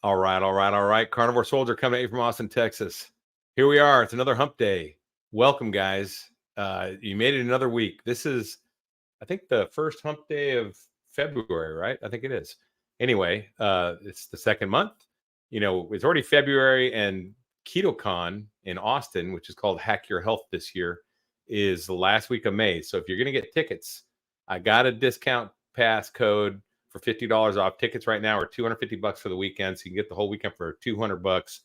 All right. Carnivore Soldier coming at you from Austin, Texas. Here we are. It's another hump day. Welcome, guys. You made it another week. This is, I think, the first hump day of February, right? I think it is. Anyway, it's the second month. You know, it's already February, and KetoCon in Austin, which is called Hack Your Health this year, is the last week of May. So if you're going to get tickets, I got a discount pass code for $50 off. Tickets right now are $250 for the weekend, so you can get the whole weekend for $200.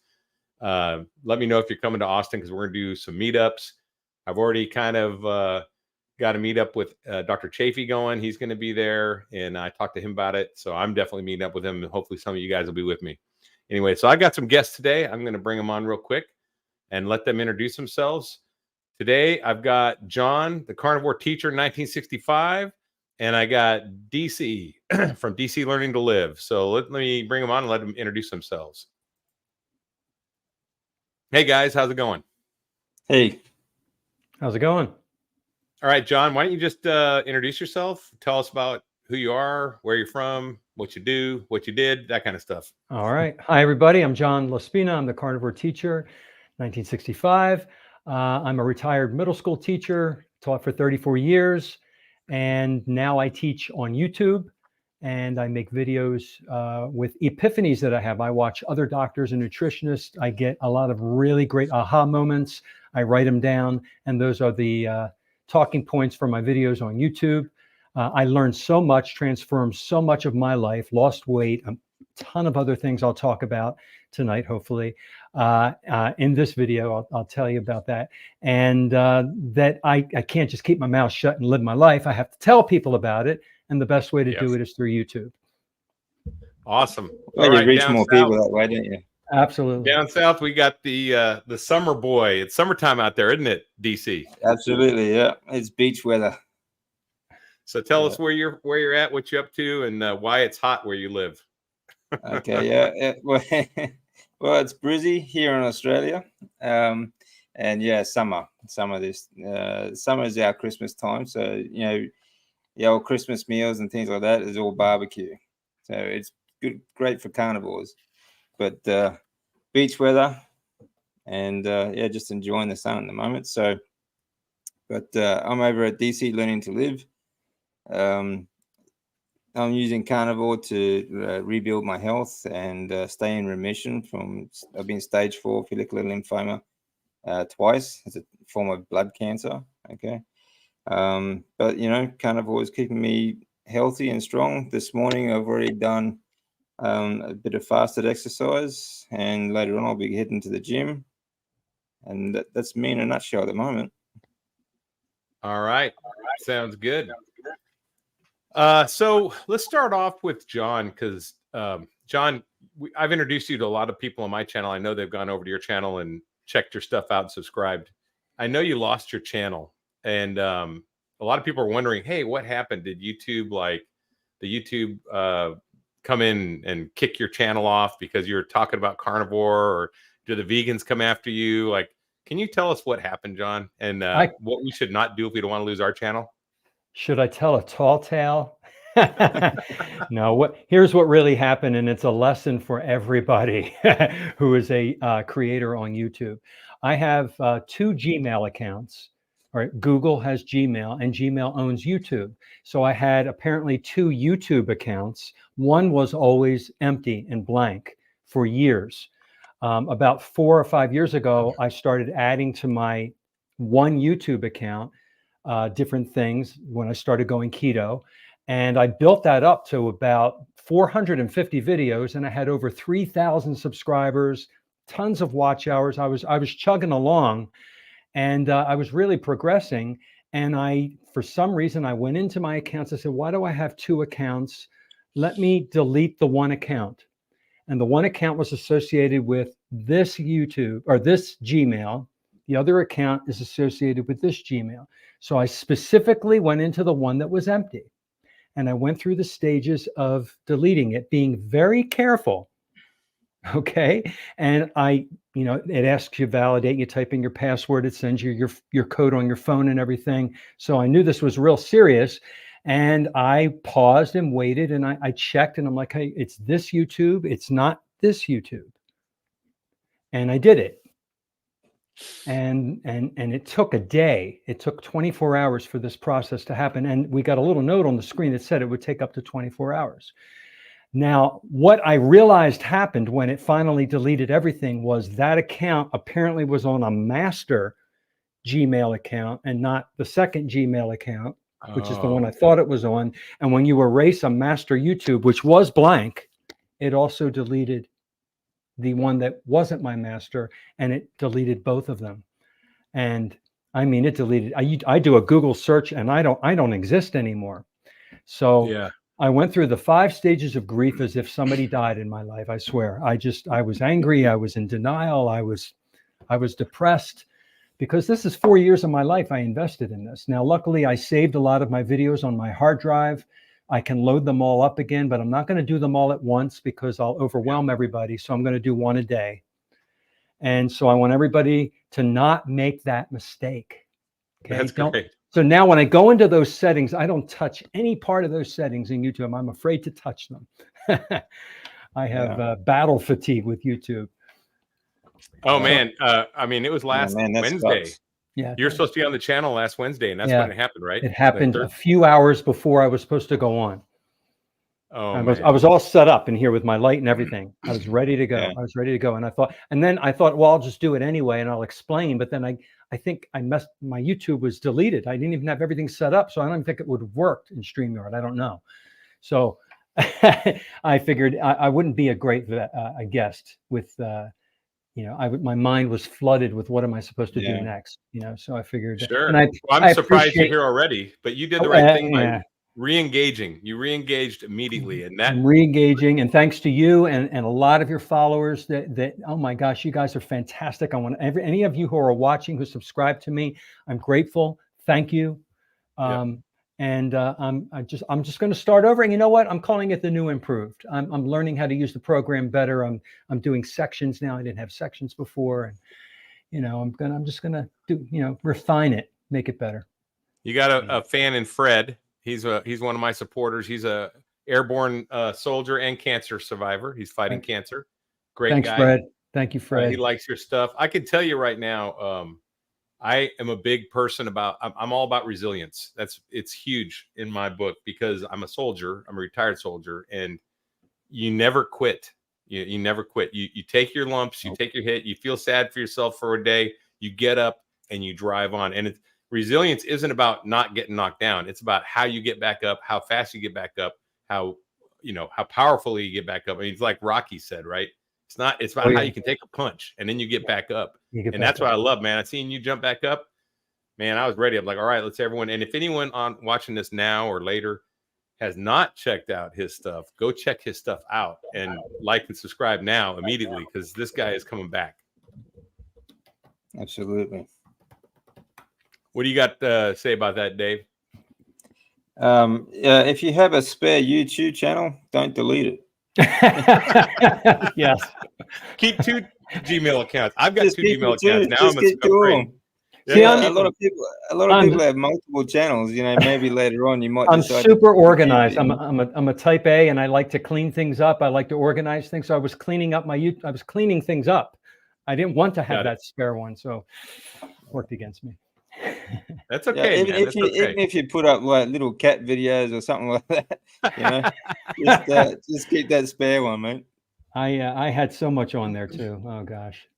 Let me know if you're coming to Austin, because we're going to do some meetups. I've already kind of got a meetup with Dr. Chafee going. He's going to be there, and I talked to him about it, so I'm definitely meeting up with him, and hopefully some of you guys will be with me. Anyway, so I got some guests today. I'm going to bring them on real quick and let them introduce themselves. Today, I've got John, the carnivore teacher in 1965, and I got DC from DC Learning to Live. So let me bring them on and let them introduce themselves. Hey, guys, how's it going? Hey. How's it going? All right, John, why don't you just introduce yourself? Tell us about who you are, where you're from, what you do, what you did, that kind of stuff. All right. Hi, everybody. I'm John Laspina. I'm the carnivore teacher, 1965. I'm a retired middle school teacher, taught for 34 years. And now I teach on YouTube, and I make videos with epiphanies that I have. I watch other doctors and nutritionists. I get a lot of really great aha moments. I write them down, and those are the talking points for my videos on YouTube. I learned so much, transformed so much of my life, lost weight, a ton of other things I'll talk about tonight, hopefully. In this video, I'll tell you about that. And that I can't just keep my mouth shut and live my life. I have to tell people about it. And the best way to do it is through YouTube. Awesome. Well, you reach more people that way, don't you? Absolutely. Down south, we got the summer boy. It's summertime out there, isn't it, DC? Absolutely, yeah. It's beach weather. So tell us where you're at, what you're up to, and why it's hot where you live. Okay, yeah. Well, it's breezy here in Australia, and yeah, summer this summer is our Christmas time, so you know, the old Christmas meals and things like that is all barbecue, so it's great for carnivores. But beach weather, and yeah, just enjoying the sun at the moment. So, but I'm over at DC Learning to Live. I'm using carnivore to rebuild my health and stay in remission from. I've been stage 4 follicular lymphoma twice. It's a form of blood cancer. Okay, but you know, carnivore is keeping me healthy and strong. This morning, I've already done a bit of fasted exercise, and later on, I'll be heading to the gym. And that's me in a nutshell at the moment. All right, sounds good. So let's start off with John, because John, I've introduced you to a lot of people on my channel. I know they've gone over to your channel and checked your stuff out and subscribed. I know you lost your channel, and a lot of people are wondering, hey, what happened? Did YouTube, like the YouTube come in and kick your channel off because you're talking about carnivore, or do the vegans come after you? Like, can you tell us what happened, John, and what we should not do if we don't want to lose our channel? Should I tell a tall tale? No, here's what really happened, and it's a lesson for everybody who is a creator on YouTube. I have 2 Gmail accounts. All right, Google has Gmail, and Gmail owns YouTube. So I had apparently 2 YouTube accounts. One was always empty and blank for years. About 4 or 5 years ago, I started adding to my one YouTube account different things when I started going keto. And I built that up to about 450 videos, and I had over 3,000 subscribers, tons of watch hours. I was chugging along, and I was really progressing. And for some reason, I went into my accounts. I said, why do I have 2 accounts? Let me delete the one account. And the one account was associated with this YouTube or this Gmail. The other account is associated with this Gmail. So I specifically went into the one that was empty. And I went through the stages of deleting it, being very careful. Okay. And it asks you validate, you type in your password, it sends you your code on your phone and everything. So I knew this was real serious. And I paused and waited, and I checked, and I'm like, hey, it's this YouTube. It's not this YouTube. And I did it. And it took a day. It took 24 hours for this process to happen. And we got a little note on the screen that said it would take up to 24 hours. Now, what I realized happened when it finally deleted everything was that account apparently was on a master Gmail account and not the second Gmail account, which is the one I thought it was on. And when you erase a master YouTube, which was blank, it also deleted the one that wasn't my master, and it deleted both of them. And I mean, it deleted. I do a Google search, and I don't exist anymore. So Yeah. I went through the 5 stages of grief as if somebody died in my life. I swear. I was angry. I was in denial. I was depressed, because this is 4 years of my life I invested in this. Now, luckily, I saved a lot of my videos on my hard drive. I can load them all up again, but I'm not going to do them all at once because I'll overwhelm everybody. So I'm going to do one a day. And so I want everybody to not make that mistake. Okay? That's great. So now when I go into those settings, I don't touch any part of those settings in YouTube. I'm afraid to touch them. I have battle fatigue with YouTube. Oh, man. I mean, it was last Wednesday. Sucks. Yeah. You're supposed to be on the channel last Wednesday, and that's when it happened, right? It happened a few hours before I was supposed to go on. Oh, I was all set up in here with my light and everything. I was ready to go. Yeah. I was ready to go. And then I thought, well, I'll just do it anyway and I'll explain. But then I think my YouTube was deleted. I didn't even have everything set up. So I don't think it would have worked in StreamYard. I don't know. So I figured I wouldn't be a great a guest with, my mind was flooded with what am I supposed to do next? So I figured. Sure. And I'm surprised you're here already, but you did the right thing by re-engaging. You re-engaged immediately, and that I'm re-engaging, and thanks to you and a lot of your followers that oh my gosh, you guys are fantastic. I want any of you who are watching who subscribe to me, I'm grateful. Thank you. And I'm just going to start over. And you know what? I'm calling it the new improved. I'm learning how to use the program better. I'm doing sections now. I didn't have sections before, and I'm just gonna do refine it, make it better. You got a fan in Fred. He's one of my supporters. He's a airborne soldier and cancer survivor. He's fighting cancer. Great Thanks, guy. Fred. Thank you, Fred. He likes your stuff. I can tell you right now. I am a big person I'm all about resilience. It's huge in my book because I'm a soldier. I'm a retired soldier, and you never quit. You never quit. You take your lumps, you take your hit, you feel sad for yourself for a day, you get up and you drive on. And resilience isn't about not getting knocked down. It's about how you get back up, how fast you get back up, how powerfully you get back up. I mean, it's like Rocky said, right? It's about how you can take a punch and then you get back up. And that's what I love, man. I seen you jump back up, man. I was ready. I'm like, all right, let's everyone. And if anyone watching this now or later has not checked out his stuff, go check his stuff out and like and subscribe now immediately, because this guy is coming back. Absolutely. What do you got to say about that, Dave? If you have a spare YouTube channel, don't delete it. Yes. Keep 2 Gmail accounts. I've got 2 Gmail accounts now. I'm afraid. Yeah, a lot of people have multiple channels. Maybe later on you might. I'm super organized. I'm a type A, and I like to clean things up. I like to organize things. So I was cleaning up I was cleaning things up. I didn't want to have that spare one, so it worked against me. That's okay. Even if you put up like little cat videos or something like that, just keep that spare one, mate. I had so much on there too. Oh gosh.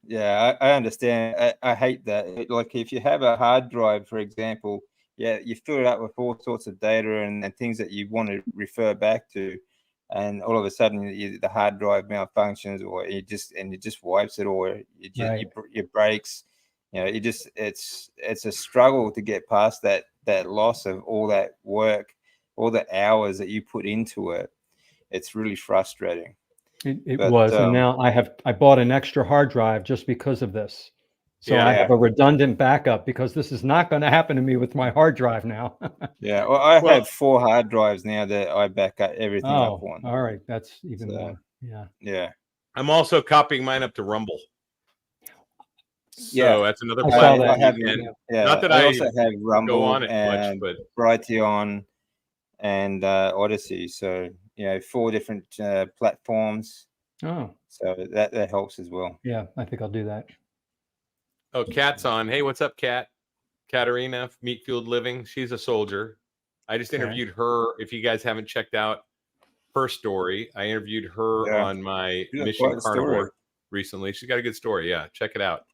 Yeah, I understand. I hate that. Like if you have a hard drive, for example, you fill it up with all sorts of data and things that you want to refer back to, and all of a sudden the hard drive malfunctions, or it just wipes it, or it breaks. It's a struggle to get past that loss of all that work, all the hours that you put into it. It's really frustrating. It was, and now I bought an extra hard drive just because of this. So I have a redundant backup, because this is not going to happen to me with my hard drive now. Well, I have 4 hard drives now that I back up everything up on. All right, that's even more. Yeah. I'm also copying mine up to Rumble. So that's another platform. Not that I also have Rumble go on it and much, but Brighteon and Odyssey. So 4 different platforms. Oh, So that helps as well. yeah, I think I'll do that. Oh, Kat's on. Hey, what's up, Kat? Katarina, Meat Fueled Living. She's a soldier. I just Okay. interviewed her. If you guys haven't checked out her story, I interviewed her Yeah. on my She's got Mission quite a story. Carnivore recently. She's got a good story. Yeah, check it out.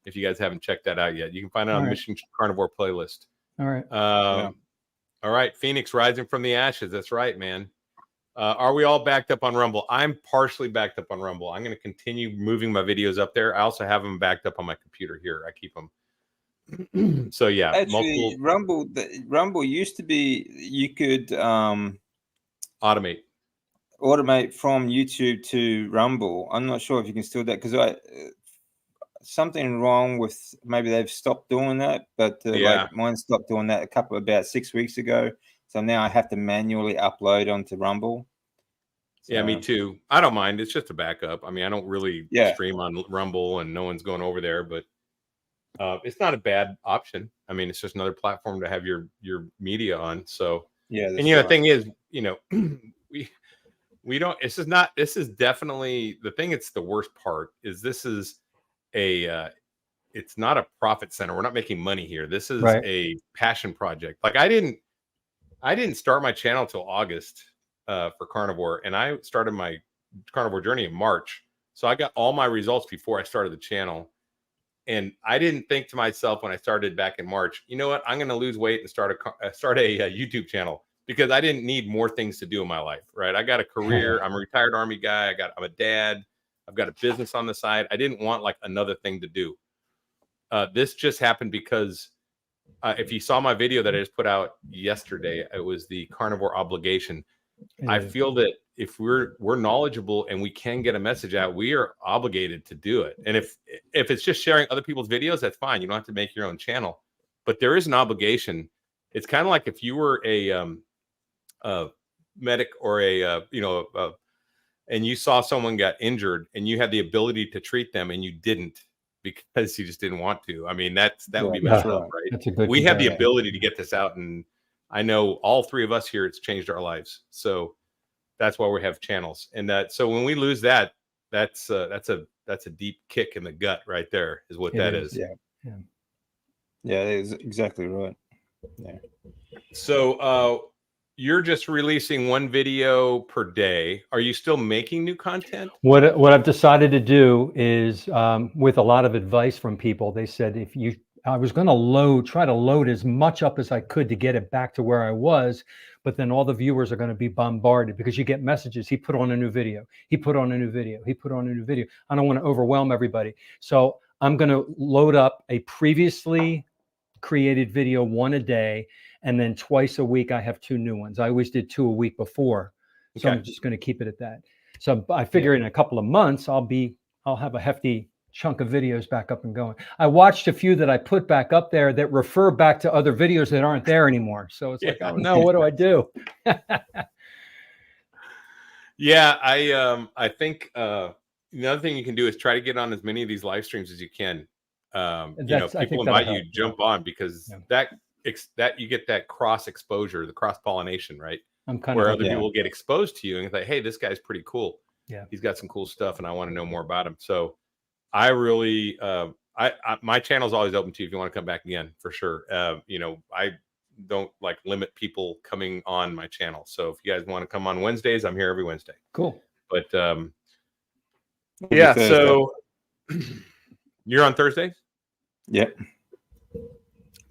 If you guys haven't checked that out yet, you can find it on All right. Mission Carnivore playlist. All right. Yeah. All right, Phoenix rising from the ashes. That's right, man. Are we all backed up on Rumble? I'm partially backed up on Rumble. I'm going to continue moving my videos up there. I also have them backed up on my computer here. I keep them. So yeah, Actually, Rumble used to be you could automate from YouTube to Rumble. I'm not sure if you can still do that because something wrong with maybe they've stopped doing that, but like mine stopped doing that about 6 weeks ago. So now I have to manually upload onto Rumble. So, yeah, me too. I don't mind. It's just a backup. I mean, I don't really stream on Rumble, and no one's going over there, but it's not a bad option. I mean, it's just another platform to have your media on. So yeah, and the thing is, we don't. This is definitely the thing. It's the worst part. Is this is it's not a profit center. We're not making money here. This is a passion project. Like I didn't start my channel till August for Carnivore, and I started my Carnivore journey in March. So I got all my results before I started the channel. And I didn't think to myself when I started back in March, you know what? I'm going to lose weight and start a YouTube channel because I didn't need more things to do in my life, right? I got a career. I'm a retired Army guy. I'm a dad. I've got a business on the side. I didn't want like another thing to do. This just happened because if you saw my video that I just put out yesterday, it was the Carnivore obligation. I feel that if we're knowledgeable and we can get a message out, we are obligated to do it. And if it's just sharing other people's videos, that's fine. You don't have to make your own channel, but there is an obligation. It's kind of like if you were a medic or and you saw someone got injured and you had the ability to treat them and you didn't because you just didn't want to. I mean, that would be messed up, right? That's a good we have the ability to get this out, and I know all three of us here, it's changed our lives. So that's why we have channels. And so when we lose that, that's a deep kick in the gut right there is what that is. Yeah, that is exactly right. Yeah. So you're just releasing one video per day. Are you still making new content? What I've decided to do is with a lot of advice from people, they said I was going to try to load as much up as I could to get it back to where I was, but then all the viewers are going to be bombarded because you get messages. He put on a new video. He put on a new video. He put on a new video. I don't want to overwhelm everybody. So I'm going to load up a previously created video, one a day, and then twice a week I have 2 new ones. I always did 2 a week before. So I'm just going to keep it at that. So I figure in a couple of months, I'll have a hefty chunk of videos back up and going. I watched a few that I put back up there that refer back to other videos that aren't there anymore. So it's like, oh no, what do I do? Yeah, I think another thing you can do is try to get on as many of these live streams as you can. People invite you, jump on, because that you get that cross exposure, the cross pollination, right? Where other people get exposed to you and say, hey, this guy's pretty cool. Yeah, he's got some cool stuff, and I want to know more about him. So I really, my channel is always open to you if you want to come back again, for sure. I don't like limit people coming on my channel. So if you guys want to come on Wednesdays, I'm here every Wednesday. Cool. But yeah, so you're on Thursdays? Yep.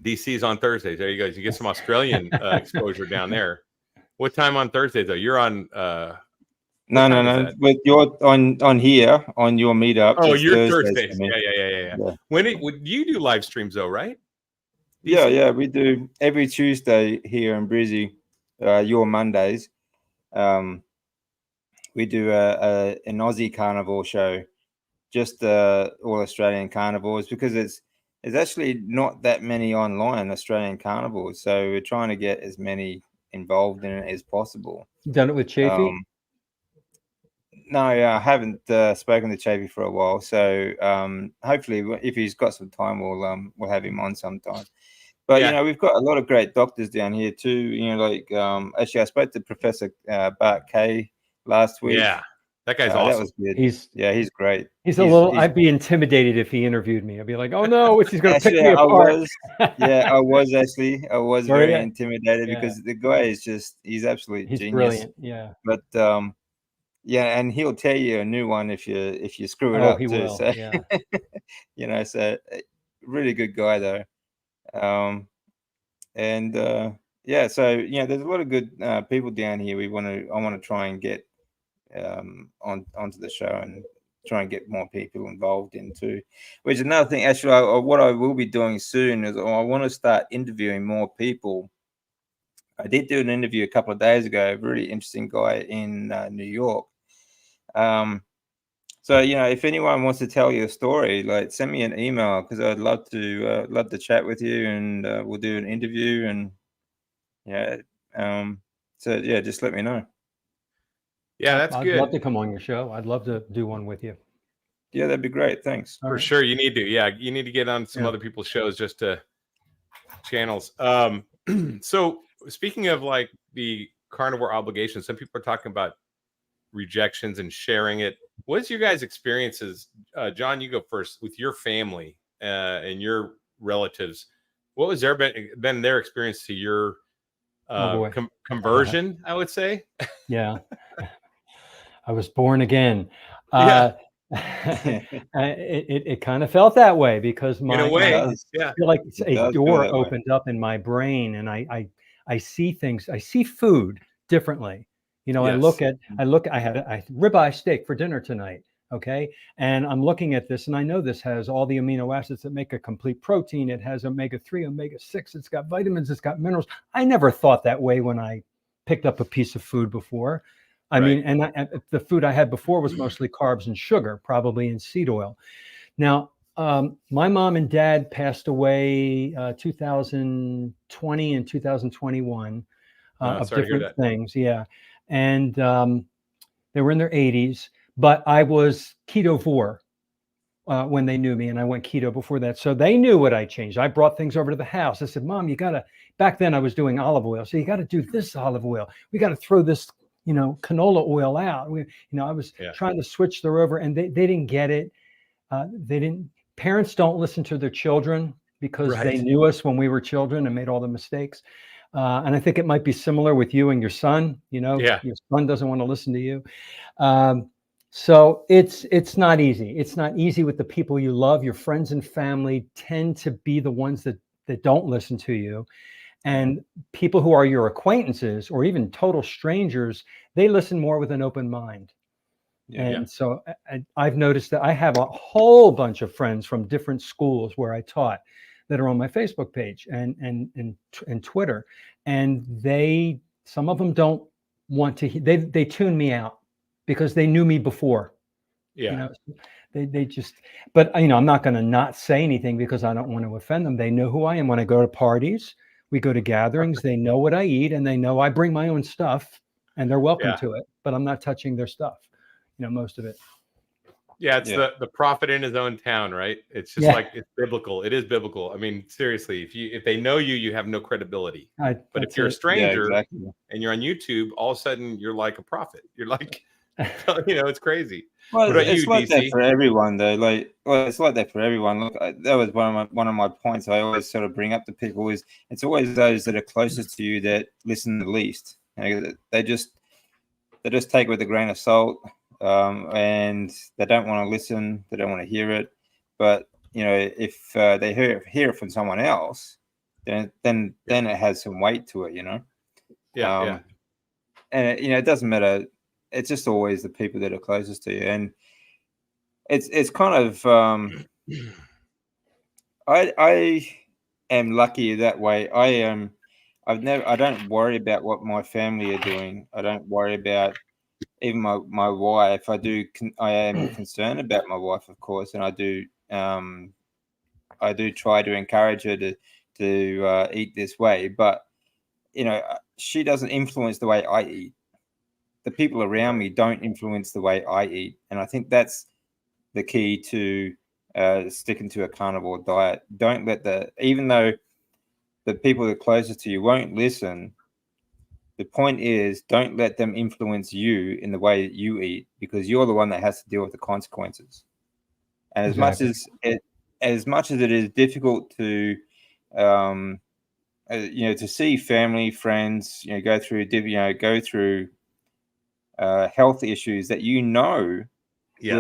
DC's on Thursdays. There you go. You get some Australian exposure down there. What time on Thursdays though? You're on No. But you're on here on your meetup. Oh, you're Thursdays. Yeah. When would you do live streams though, right? DC? Yeah, we do every Tuesday here in Brizzy. Your Mondays. We do an Aussie carnivore show, just all Australian carnivores, because there's actually not that many online Australian carnivores, so we're trying to get as many involved in it as possible. Done it with Chafee? No, I haven't spoken to Chafee for a while, so hopefully if he's got some time, we'll have him on sometime. But we've got a lot of great doctors down here too. Actually I spoke to Professor Bart K last week. That guy's That awesome. was good. He's great. He's a little. I'd be intimidated if he interviewed me. I'd be like, "Oh no, he's going to pick Actually, me apart." I was Were very ya? intimidated Yeah. because the guy is he's absolute He's genius. brilliant. Yeah. But yeah, and he'll tell you a new one if you screw it Oh, up he too. will. So Yeah. you know, so really good guy though. And yeah, so there's a lot of good people down here. I want to try and get onto the show and try and get more people involved into, which is another thing. Actually, what I will be doing soon is I want to start interviewing more people. I did do an interview a couple of days ago, a really interesting guy in New York. So if anyone wants to tell you a story, like send me an email because I'd love to chat with you, and we'll do an interview. And so yeah, just let me know. Yeah, that's I'd good. love to come on your show. I'd love to do one with you. Yeah, that'd be great. Thanks. For sure. You need to. Yeah, you need to get on some other people's shows just to channels. So speaking of like the carnivore obligation, some people are talking about rejections and sharing it. What's your guys' experiences? John, you go first with your family and your relatives. What was been their experience to your conversion, I would say? Yeah. I was born again. It kind of felt that way because in a way, I feel like a door opened up in my brain, and I see things. I see food differently. I had a ribeye steak for dinner tonight. Okay. And I'm looking at this and I know this has all the amino acids that make a complete protein. It has omega-3, omega-6. It's got vitamins. It's got minerals. I never thought that way when I picked up a piece of food before. I mean, and the food I had before was mostly carbs and sugar, probably in seed oil. Now, my mom and dad passed away 2020 and 2021 of different things. Yeah. And they were in their 80s, but I was ketovore when they knew me, and I went keto before that. So they knew what I changed. I brought things over to the house. I said, Mom, back then I was doing olive oil. So you got to do this olive oil. We got to throw this canola oil out. I was trying to switch her over, and they didn't get it. Parents don't listen to their children because they knew us when we were children and made all the mistakes. And I think it might be similar with you and your son. Your son doesn't want to listen to you. So it's not easy. It's not easy with the people you love. Your friends and family tend to be the ones that don't listen to you. And people who are your acquaintances or even total strangers, they listen more with an open mind. So I've noticed that I have a whole bunch of friends from different schools where I taught that are on my Facebook page and Twitter. And some of them don't want to, they tune me out because they knew me before. They just, but I'm not going to not say anything because I don't want to offend them. They know who I am when I go to parties. We go to gatherings. They know what I eat, and they know I bring my own stuff, and they're welcome to it. But I'm not touching their stuff. Most of it. Yeah, it's the prophet in his own town, right? It's just like it's biblical. It is biblical. I mean, seriously, if they know you, you have no credibility. But if you're a stranger and you're on YouTube, all of a sudden you're like a prophet. You're like, it's crazy. Well, it's like that for everyone, though. It's like that for everyone. Look, that was one of my points I always sort of bring up to people is it's always those that are closest to you that listen the least. They just take it with a grain of salt, and they don't want to listen. They don't want to hear it. But if they hear it from someone else, then it has some weight to it. And it doesn't matter. It's just always the people that are closest to you, and it's kind of I am lucky that way. I don't worry about what my family are doing. I don't worry about even my wife. I am concerned about my wife, of course, and I do try to encourage her to eat this way, but she doesn't influence the way I eat. The people around me don't influence the way I eat. And I think that's the key to sticking to a carnivore diet. Don't let even though the people that are closest to you won't listen, The point is, don't let them influence you in the way that you eat, because you're the one that has to deal with the consequences. And as much as it is difficult to, to see family, friends, go through health issues that Yes.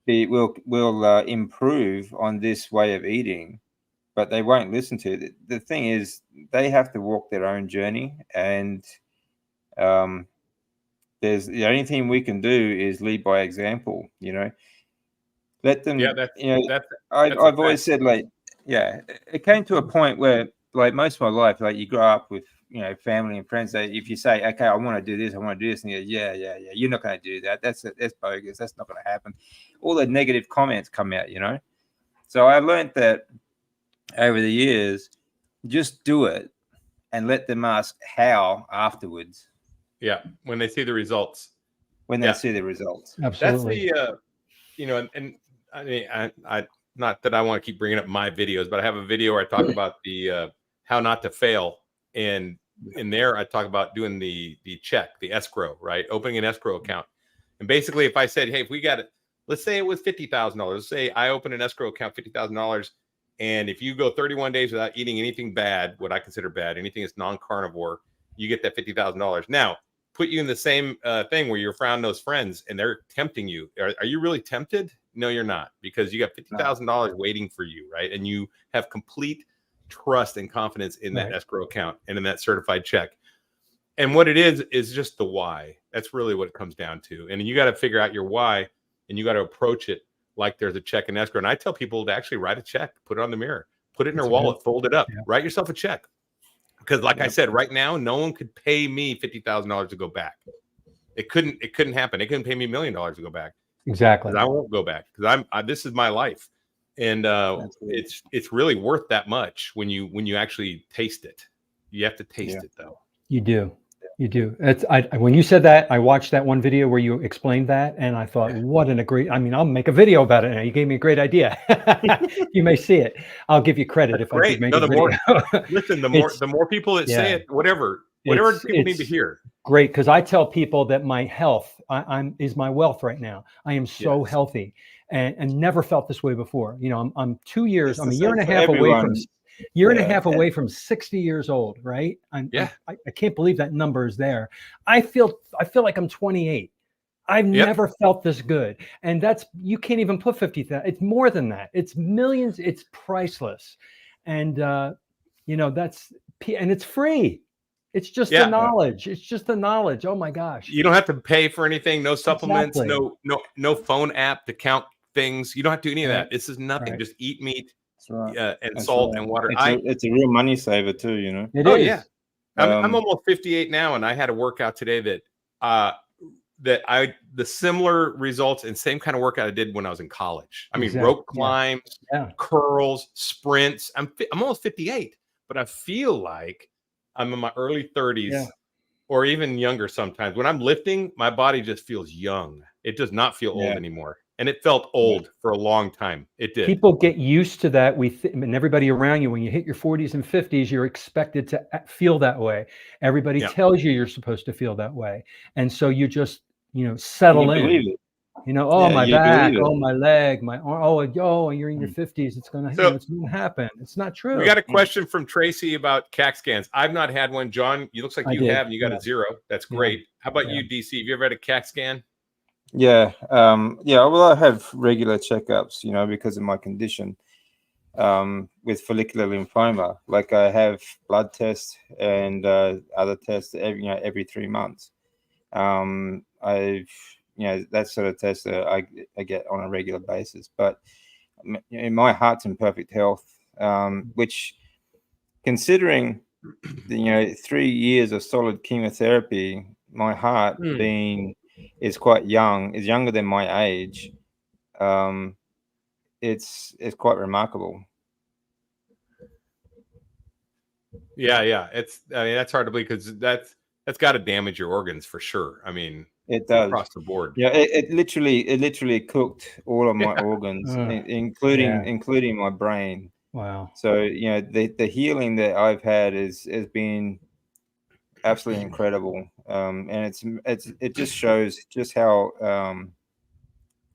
will improve on this way of eating, but they won't listen to it. The thing is, they have to walk their own journey, and there's the only thing we can do is lead by example. Let them. I've always said, like, it came to a point where, like, most of my life, like, you grow up with family and friends that if you say, okay, I want to do this, and you go, yeah, you're not going to do that. That's bogus. That's not going to happen. All the negative comments come out, So I learned that over the years, just do it and let them ask how afterwards. Yeah, when they see the results. Absolutely. That's the and I mean, I not that I want to keep bringing up my videos, but I have a video where I talk about the how not to fail, and in there I talk about doing the check, the escrow, right? Opening an escrow account. And basically, if I said, hey, if we got it, let's say it was $50,000. Let's say I open an escrow account, $50,000, and if you go 31 days without eating anything bad, what I consider bad, anything that's non-carnivore, you get that $50,000. Now, put you in the same thing where you're around those friends and they're tempting you. Are you really tempted? No, you're not, because you got $50,000 waiting for you, right? And you have complete trust and confidence in that escrow account and in that certified check. And what it is just the why. That's really what it comes down to. And you got to figure out your why, and you got to approach it like there's a check and escrow. And I tell people to actually write a check, put it on the mirror, put it in their wallet, fold it up, write yourself a check. Because like I said, right now, no one could pay me $50,000 to go back. It couldn't happen. They couldn't pay me $1 million to go back. Exactly. I won't go back, because this is my life. And it's really worth that much when you actually taste it. You have to taste it, though. You do. When you said that, I watched that one video where you explained that, and I thought, I'll make a video about it now. You gave me a great idea. You may see it. I'll give you credit if I could make a video. Listen, the more people that say it, whatever people need to hear. Great, because I tell people that my health is my wealth right now. I am so healthy, and never felt this way before. I'm 2 years. I'm a year and a half away from. And a half away from 60 years old, right? I can't believe that number is there. I feel like I'm 28. I've never felt this good. And you can't even put 50,000. It's more than that. It's millions. It's priceless. And, and it's free. It's just the knowledge. It's just the knowledge. Oh my gosh. You don't have to pay for anything. No supplements, no phone app to count things. You don't have to do any of that. This is nothing. Just eat meat. And salt and water. It's a real money saver too, It is. Yeah. I'm almost 58 now, and I had a workout today that the similar results and same kind of workout I did when I was in college. I mean, rope climbs, curls, sprints. I'm almost 58, but I feel like I'm in my early 30s or even younger sometimes. When I'm lifting, my body just feels young. It does not feel old anymore. And it felt old for a long time. It did. People get used to that. And everybody around you, when you hit your 40s and 50s, you're expected to feel that way. Everybody tells you you're supposed to feel that way. And so you just, settle in. My back, my leg, my arm. You're in your 50s. It's gonna happen. It's not true. We got a question from Tracy about CAC scans. I've not had one. John, you looks like you have, and you got a 0. That's great. How about you, DC? Have you ever had a CAC scan? Well, I have regular checkups, because of my condition, with follicular lymphoma. Like, I have blood tests and other tests every 3 months. That sort of test that I get on a regular basis. But my heart's in perfect health, which, considering the 3 years of solid chemotherapy, my heart is quite young, is younger than my age. It's quite remarkable. Yeah. That's hard to believe, because that's got to damage your organs for sure. I mean, it does across the board. Yeah, it literally cooked all of my organs, including my brain. Wow. So the healing that I've had has been absolutely incredible. And it just shows just how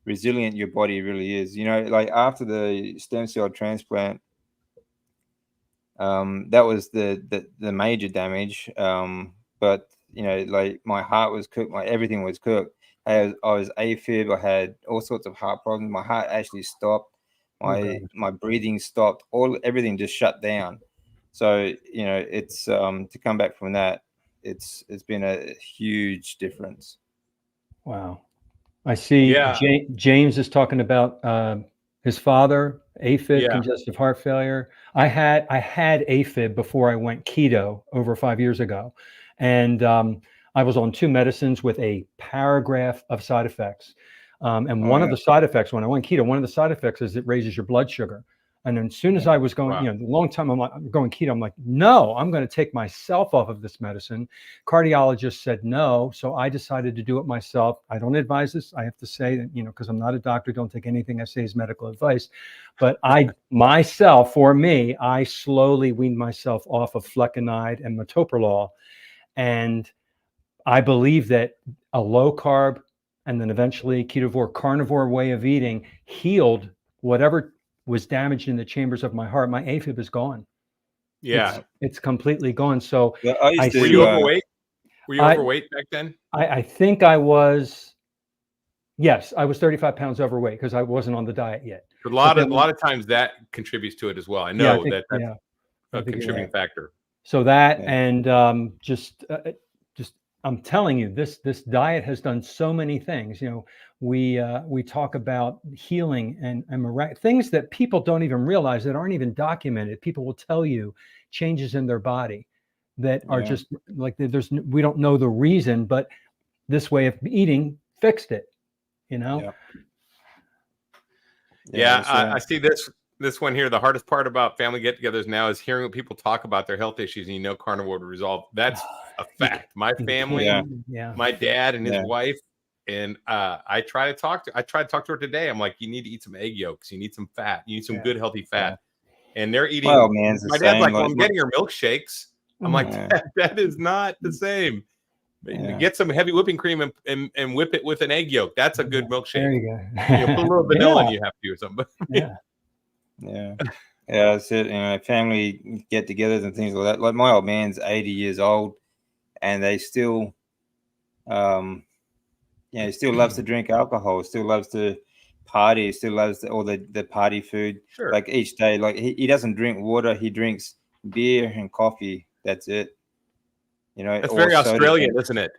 resilient your body really is. You know, like after the stem cell transplant, that was the major damage. But you know, like my heart was cooked, my everything was cooked. I was AFib. I had all sorts of heart problems. My heart actually stopped. My breathing stopped. Everything just shut down. So you know, it's to come back from that, it's been a huge difference. Wow. I see James is talking about his father, AFib, congestive heart failure. I had AFib before I went keto over 5 years ago. And I was on 2 medicines with a paragraph of side effects. And one of the side effects when I went keto, one of the side effects is it raises your blood sugar. And then as soon as I was going, you know, a long time, I'm going keto. I'm like, no, I'm going to take myself off of this medicine. Cardiologist said no. So I decided to do it myself. I don't advise this. I have to say that, you know, because I'm not a doctor, don't take anything I say as medical advice. But I slowly weaned myself off of flecainide and metoprolol. And I believe that a low carb and then eventually carnivore way of eating healed whatever was damaged in the chambers of my heart. My AFib is gone. Yeah. It's completely gone. So were you overweight? Were you overweight back then? I think I was, yes, I was 35 pounds overweight because I wasn't on the diet yet. A lot of times that contributes to it as well. I know that's a contributing factor. So that and just I'm telling you, this diet has done so many things. You know, we talk about healing and things that people don't even realize, that aren't even documented. People will tell you changes in their body that are just like we don't know the reason, but this way of eating fixed it. You know. I see this one here. The hardest part about family get-togethers now is hearing what people talk about their health issues, and you know, carnivore to resolve. That's a fact. My family, my dad and his wife, and I try to talk to her today. I'm like, you need to eat some egg yolks. You need some fat. You need some good healthy fat. And they're eating. Well, man, my dad's like, well, I'm getting her milkshakes. I'm like, that is not the same. Get some heavy whipping cream and whip it with an egg yolk. That's a good milkshake. There you go. You know, put a little vanilla in, you have to or something. Yeah, that's it. You know, family get-togethers and things like that. Like my old man's 80 years old, and they still, he still loves to drink alcohol. Still loves to party. Still loves all the party food. Sure. Like each day, like he doesn't drink water. He drinks beer and coffee. That's it. You know, that's very Australian, isn't it?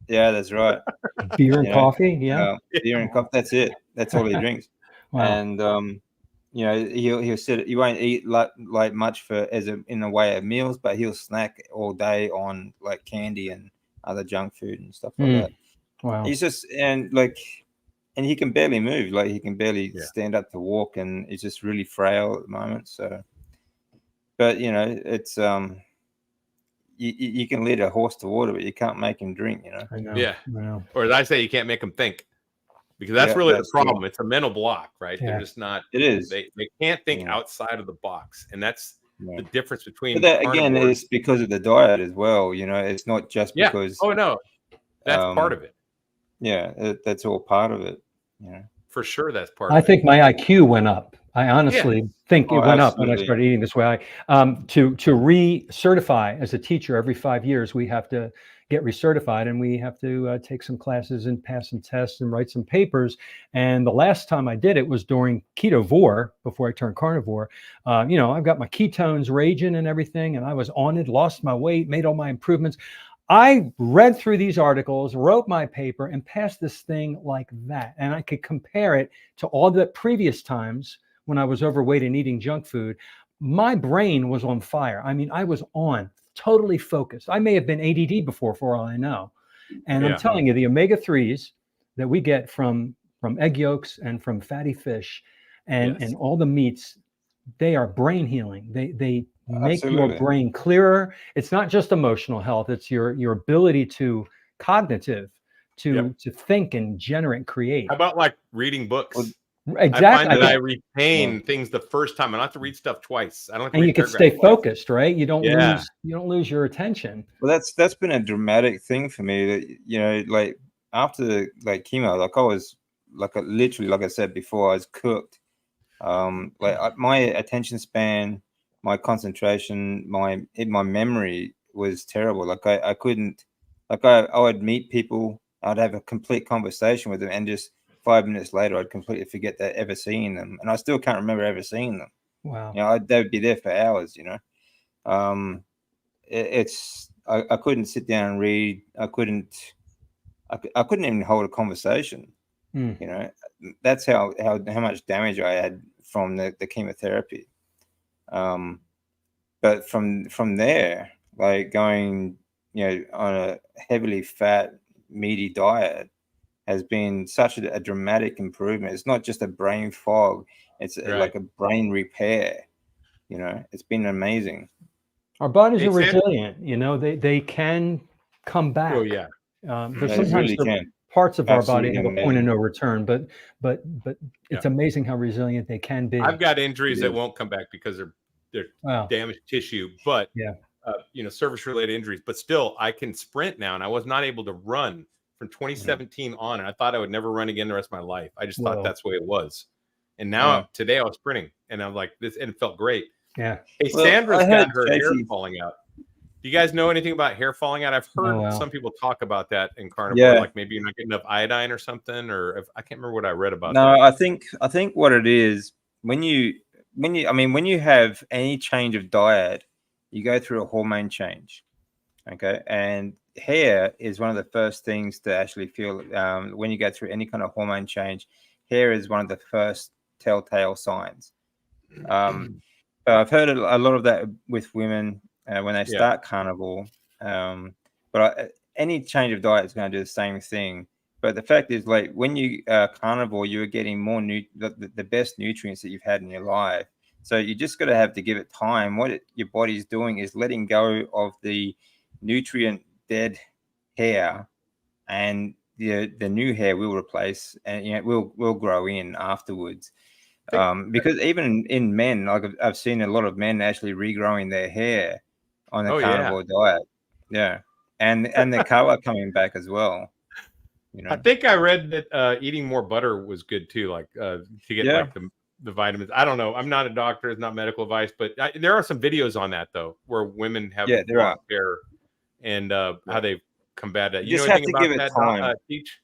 Yeah, that's right. Beer and coffee. Beer and coffee. That's it. That's all he drinks. Wow. And you know, he'll sit. He won't eat like much in the way of meals, but he'll snack all day on like candy and other junk food and stuff like that. Wow. He's just and he can barely move. Like he can barely stand up to walk, and he's just really frail at the moment. So, but you know, it's you can lead a horse to water, but you can't make him drink. You know. I know. Yeah. I know. Or as I say, you can't make him think. Because that's really the problem. True. It's a mental block, right? They're just not. It is. They can't think outside of the box, and that's the difference between. But that again is because of the diet as well. You know, it's not just because. Oh no, that's part of it. Yeah, that's all part of it. Yeah, for sure, that's part. I think my IQ went up. I honestly think it went up when I started eating this way. To re-certify as a teacher every 5 years, we have to get recertified, and we have to take some classes and pass some tests and write some papers. And the last time I did it was during Ketovore, before I turned carnivore. You know, I've got my ketones raging and everything, and I was on it, lost my weight, made all my improvements. I read through these articles, wrote my paper, and passed this thing like that. And I could compare it to all the previous times when I was overweight and eating junk food. My brain was on fire. I mean, I was totally focused. I may have been ADD before, for all I know. And I'm telling you, the omega-3s that we get from egg yolks and from fatty fish and all the meats, they are brain healing. They make your brain clearer. It's not just emotional health. It's your ability to cognitive, to think and generate, create. How about like reading books? Exactly. I find that I retain things the first time. I don't have to read stuff twice. I don't have to And read you can paragraphs stay twice. focused, right? You don't Yeah. lose your attention. Well, that's been a dramatic thing for me. That, you know, like after like chemo, like I was like literally, like I said before, I was cooked. My attention span, my concentration, my memory was terrible. Like I couldn't, like I would meet people, I'd have a complete conversation with them, and just 5 minutes later, I'd completely forget that ever seeing them, and I still can't remember ever seeing them. Wow. You know, they would be there for hours. You know, I couldn't sit down and read. I couldn't even hold a conversation. Mm. You know, that's how much damage I had from the chemotherapy. But from there, like going, you know, on a heavily fat, meaty diet has been such a dramatic improvement. It's not just a brain fog; it's like a brain repair. You know, it's been amazing. Our bodies are resilient. You know, they can come back. Oh yeah. There's They sometimes really can. parts of Absolutely our body have a point of no return, but it's amazing how resilient they can be. I've got injuries that won't come back because they're damaged tissue, but you know, service related injuries. But still, I can sprint now, and I was not able to run from 2017 on, and I thought I would never run again the rest of my life. I just thought that's the way it was. And now today I was sprinting, and I'm like this, and it felt great. Yeah. Hey, Sandra's got her hair falling out. Do you guys know anything about hair falling out? I've heard some people talk about that in carnivore, like maybe you're not getting enough iodine or something, or I can't remember what I read about. No, I think what it is, when you have any change of diet, you go through a hormone change. Okay, and hair is one of the first things to actually feel when you go through any kind of hormone change. Hair is one of the first telltale signs. I've heard a lot of that with women when they start carnivore. Any change of diet is going to do the same thing. But the fact is, like when you carnivore, you're getting more the best nutrients that you've had in your life. So you just got to have to give it time. Your body's doing is letting go of the nutrient dead hair, and the new hair will replace, and you know will grow in afterwards. Because even in men, like I've seen a lot of men actually regrowing their hair on the carnivore diet. Yeah, and the color coming back as well. You know, I think I read that eating more butter was good too, like to get like the vitamins. I don't know. I'm not a doctor. It's not medical advice, but there are some videos on that though, where women have lost hair and how they combat that. You know anything about that, Teach?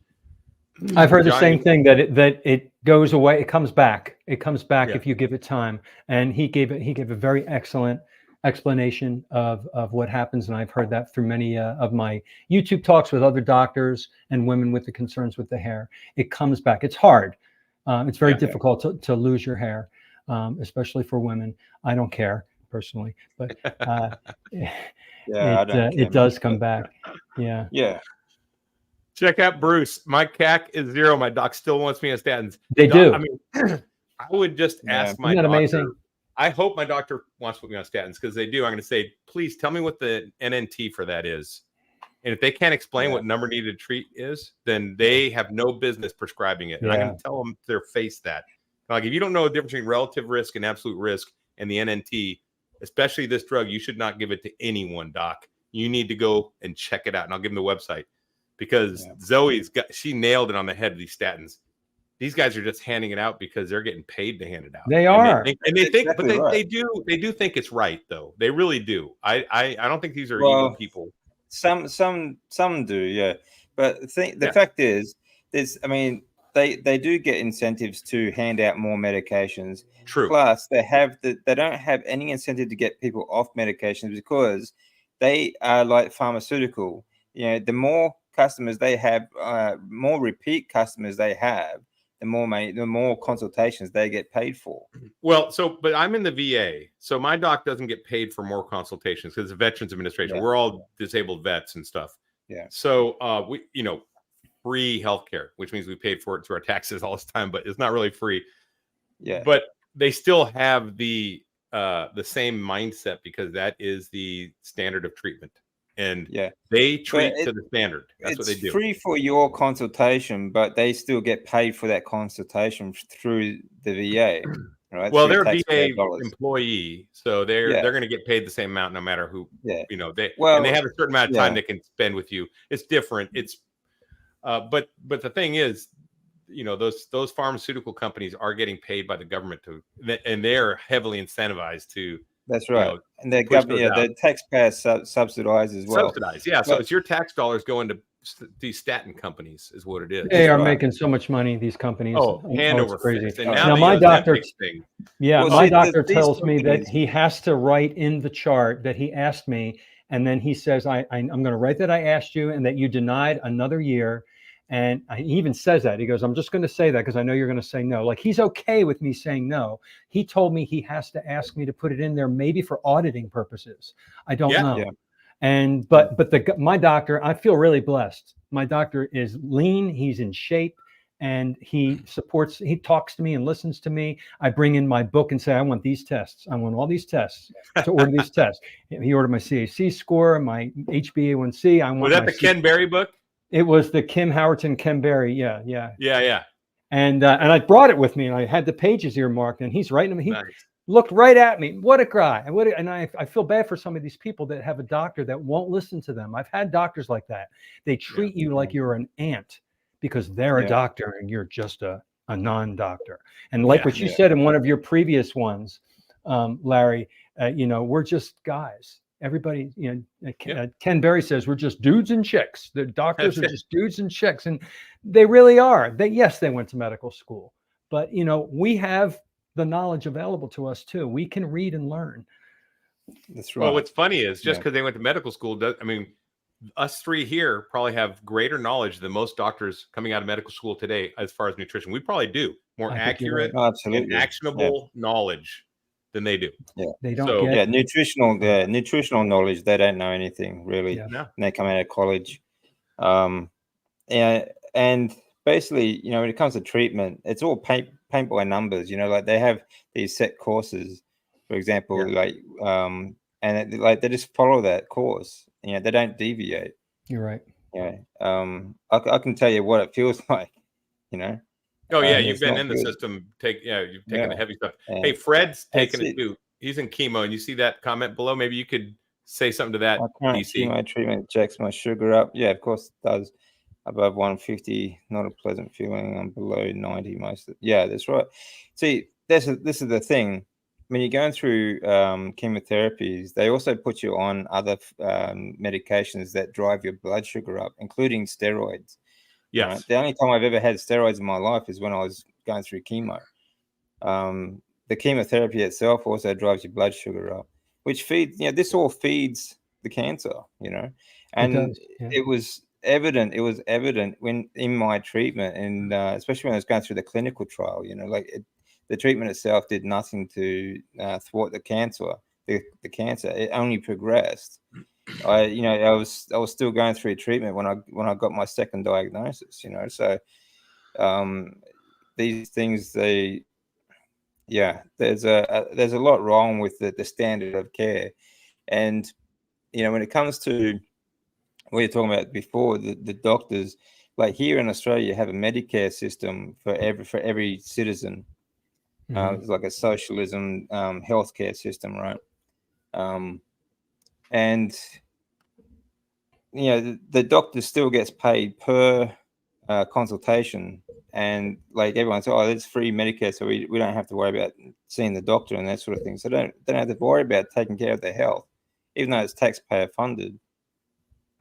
I've heard the same thing, that it goes away. It comes back. It comes back if you give it time. And he gave a very excellent explanation of what happens. And I've heard that through many of my YouTube talks with other doctors and women with the concerns with the hair. It comes back. It's hard. It's very difficult to lose your hair, especially for women. I don't care personally, but it does come back. Yeah. Yeah. Check out Bruce. My CAC is 0. My doc still wants me on statins. They do. I mean, I would just ask my doctor. Amazing? I hope my doctor wants to put me on statins, because they do. I'm going to say, please tell me what the NNT for that is. And if they can't explain what number needed to treat is, then they have no business prescribing it. And I'm going to tell them to their face that. Like, if you don't know the difference between relative risk and absolute risk and the NNT, especially this drug, you should not give it to anyone, doc. You need to go and check it out. And I'll give them the website. Because she nailed it on the head of these statins. These guys are just handing it out because they're getting paid to hand it out. They are, and they think, but they do think it's right though. They really do. I don't think these are evil people. Some do, yeah. But the fact is, they do get incentives to hand out more medications. True. Plus, they don't have any incentive to get people off medications, because they are like pharmaceutical. You know, the more customers they have, more repeat customers they have, the more consultations they get paid for. Well, but I'm in the VA, so my doc doesn't get paid for more consultations because the Veterans Administration. We're all disabled vets and stuff. Yeah. So we, free healthcare, which means we paid for it through our taxes all this time, but it's not really free. Yeah. But they still have the same mindset, because that is the standard of treatment. and yeah. they treat to the standard. That's what they do. It's free for your consultation, but they still get paid for that consultation through the VA, right? Well, Through they're a taxpayer VA dollars. employee, so they're going to get paid the same amount no matter who. Yeah. You know, they Well, and they have a certain amount of time yeah. they can spend with you. It's different. It's but the thing is, you know, those pharmaceutical companies are getting paid by the government and they're heavily incentivized to. That's right. You know, and the push government, those yeah, out. the taxpayer subsidize as well. Subsidized, yeah. So it's your tax dollars going to these statin companies, is what it is. They are right. making so much money. These companies. Oh, hand it's over crazy. fist. And Now the my doctor. Ozempic thing. Yeah, Well, my see, doctor these tells me that companies- he has to write in the chart that he asked me, and then he says, I'm going to write that I asked you and that you denied another year. And he even says that. He goes, I'm just going to say that because I know you're going to say no. Like, he's okay with me saying no. He told me he has to ask me to put it in there maybe for auditing purposes. I don't know. Yeah. And but my doctor, I feel really blessed. My doctor is lean. He's in shape. And he talks to me and listens to me. I bring in my book and say, I want these tests. I want all these tests to order these tests. He ordered my CAC score, my HbA1c. Was that the Ken Berry book? It was the Kim Howerton, Ken Berry. Yeah. And I brought it with me and I had the pages earmarked and he's writing them. He looked right at me. What a guy. And I feel bad for some of these people that have a doctor that won't listen to them. I've had doctors like that. They treat you like you're an ant because they're a doctor and you're just a non-doctor. And like what you said in one of your previous ones, Larry, you know, we're just guys. Everybody, you know, Ken Berry says we're just dudes and chicks. The doctors are just dudes and chicks. And they really are. Yes, they went to medical school. But, you know, we have the knowledge available to us, too. We can read and learn. That's right. Well, what's funny is just because they went to medical school, I mean, us three here probably have greater knowledge than most doctors coming out of medical school today as far as nutrition. We probably do more accurate and actionable knowledge than they do. Yeah, they don't get nutritional knowledge. They don't know anything really. Yeah. And they come out of college, and basically, you know, when it comes to treatment, it's all paint by numbers. You know, like they have these set courses, for example, and they just follow that course. You know, they don't deviate. You're right. Yeah. I can tell you what it feels like. You know. Oh yeah, you've been in the system. You've taken the heavy stuff. Hey, Fred's taking it too. He's in chemo, and you see that comment below. Maybe you could say something to that. Chemo treatment checks my sugar up. Yeah, of course it does. Above 150, not a pleasant feeling. I'm below 90 most. Yeah, that's right. See, this is the thing. When you're going through chemotherapies, they also put you on other medications that drive your blood sugar up, including steroids. Yes. Right? The only time I've ever had steroids in my life is when I was going through chemo. The chemotherapy itself also drives your blood sugar up, which feeds, you know, this all feeds the cancer, you know, and it was evident. It was evident when in my treatment, and especially when I was going through the clinical trial, you know, like the treatment itself did nothing to thwart the cancer. The cancer, it only progressed. I was still going through treatment when I got my second diagnosis, you know. So these things, there's a lot wrong with the standard of care. And you know, when it comes to what you're talking about before, the doctors, like here in Australia, you have a Medicare system for every citizen. It's like a socialism healthcare system, right? And you know, the doctor still gets paid per consultation, and like everyone says, oh, it's free Medicare, so we don't have to worry about seeing the doctor and that sort of thing. So they don't have to worry about taking care of their health, even though it's taxpayer funded.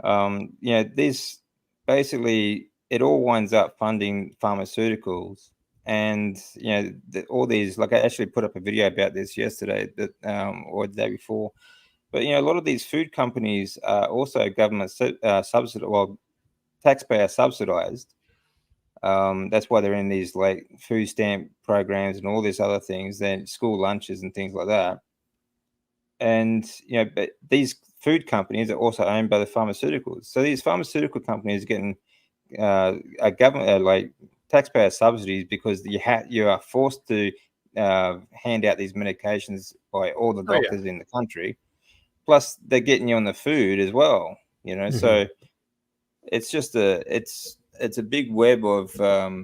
You know, this basically it all winds up funding pharmaceuticals. And you know, all these, like I actually put up a video about this yesterday, or the day before. But you know, a lot of these food companies are also government subsidized, well, taxpayer subsidized. That's why they're in these like food stamp programs and all these other things, then school lunches and things like that. And you know, but these food companies are also owned by the pharmaceuticals. So these pharmaceutical companies are getting a government like taxpayer subsidies because you are forced to hand out these medications by all the doctors in the country. Plus, they're getting you on the food as well. you know. So it's just it's a big web of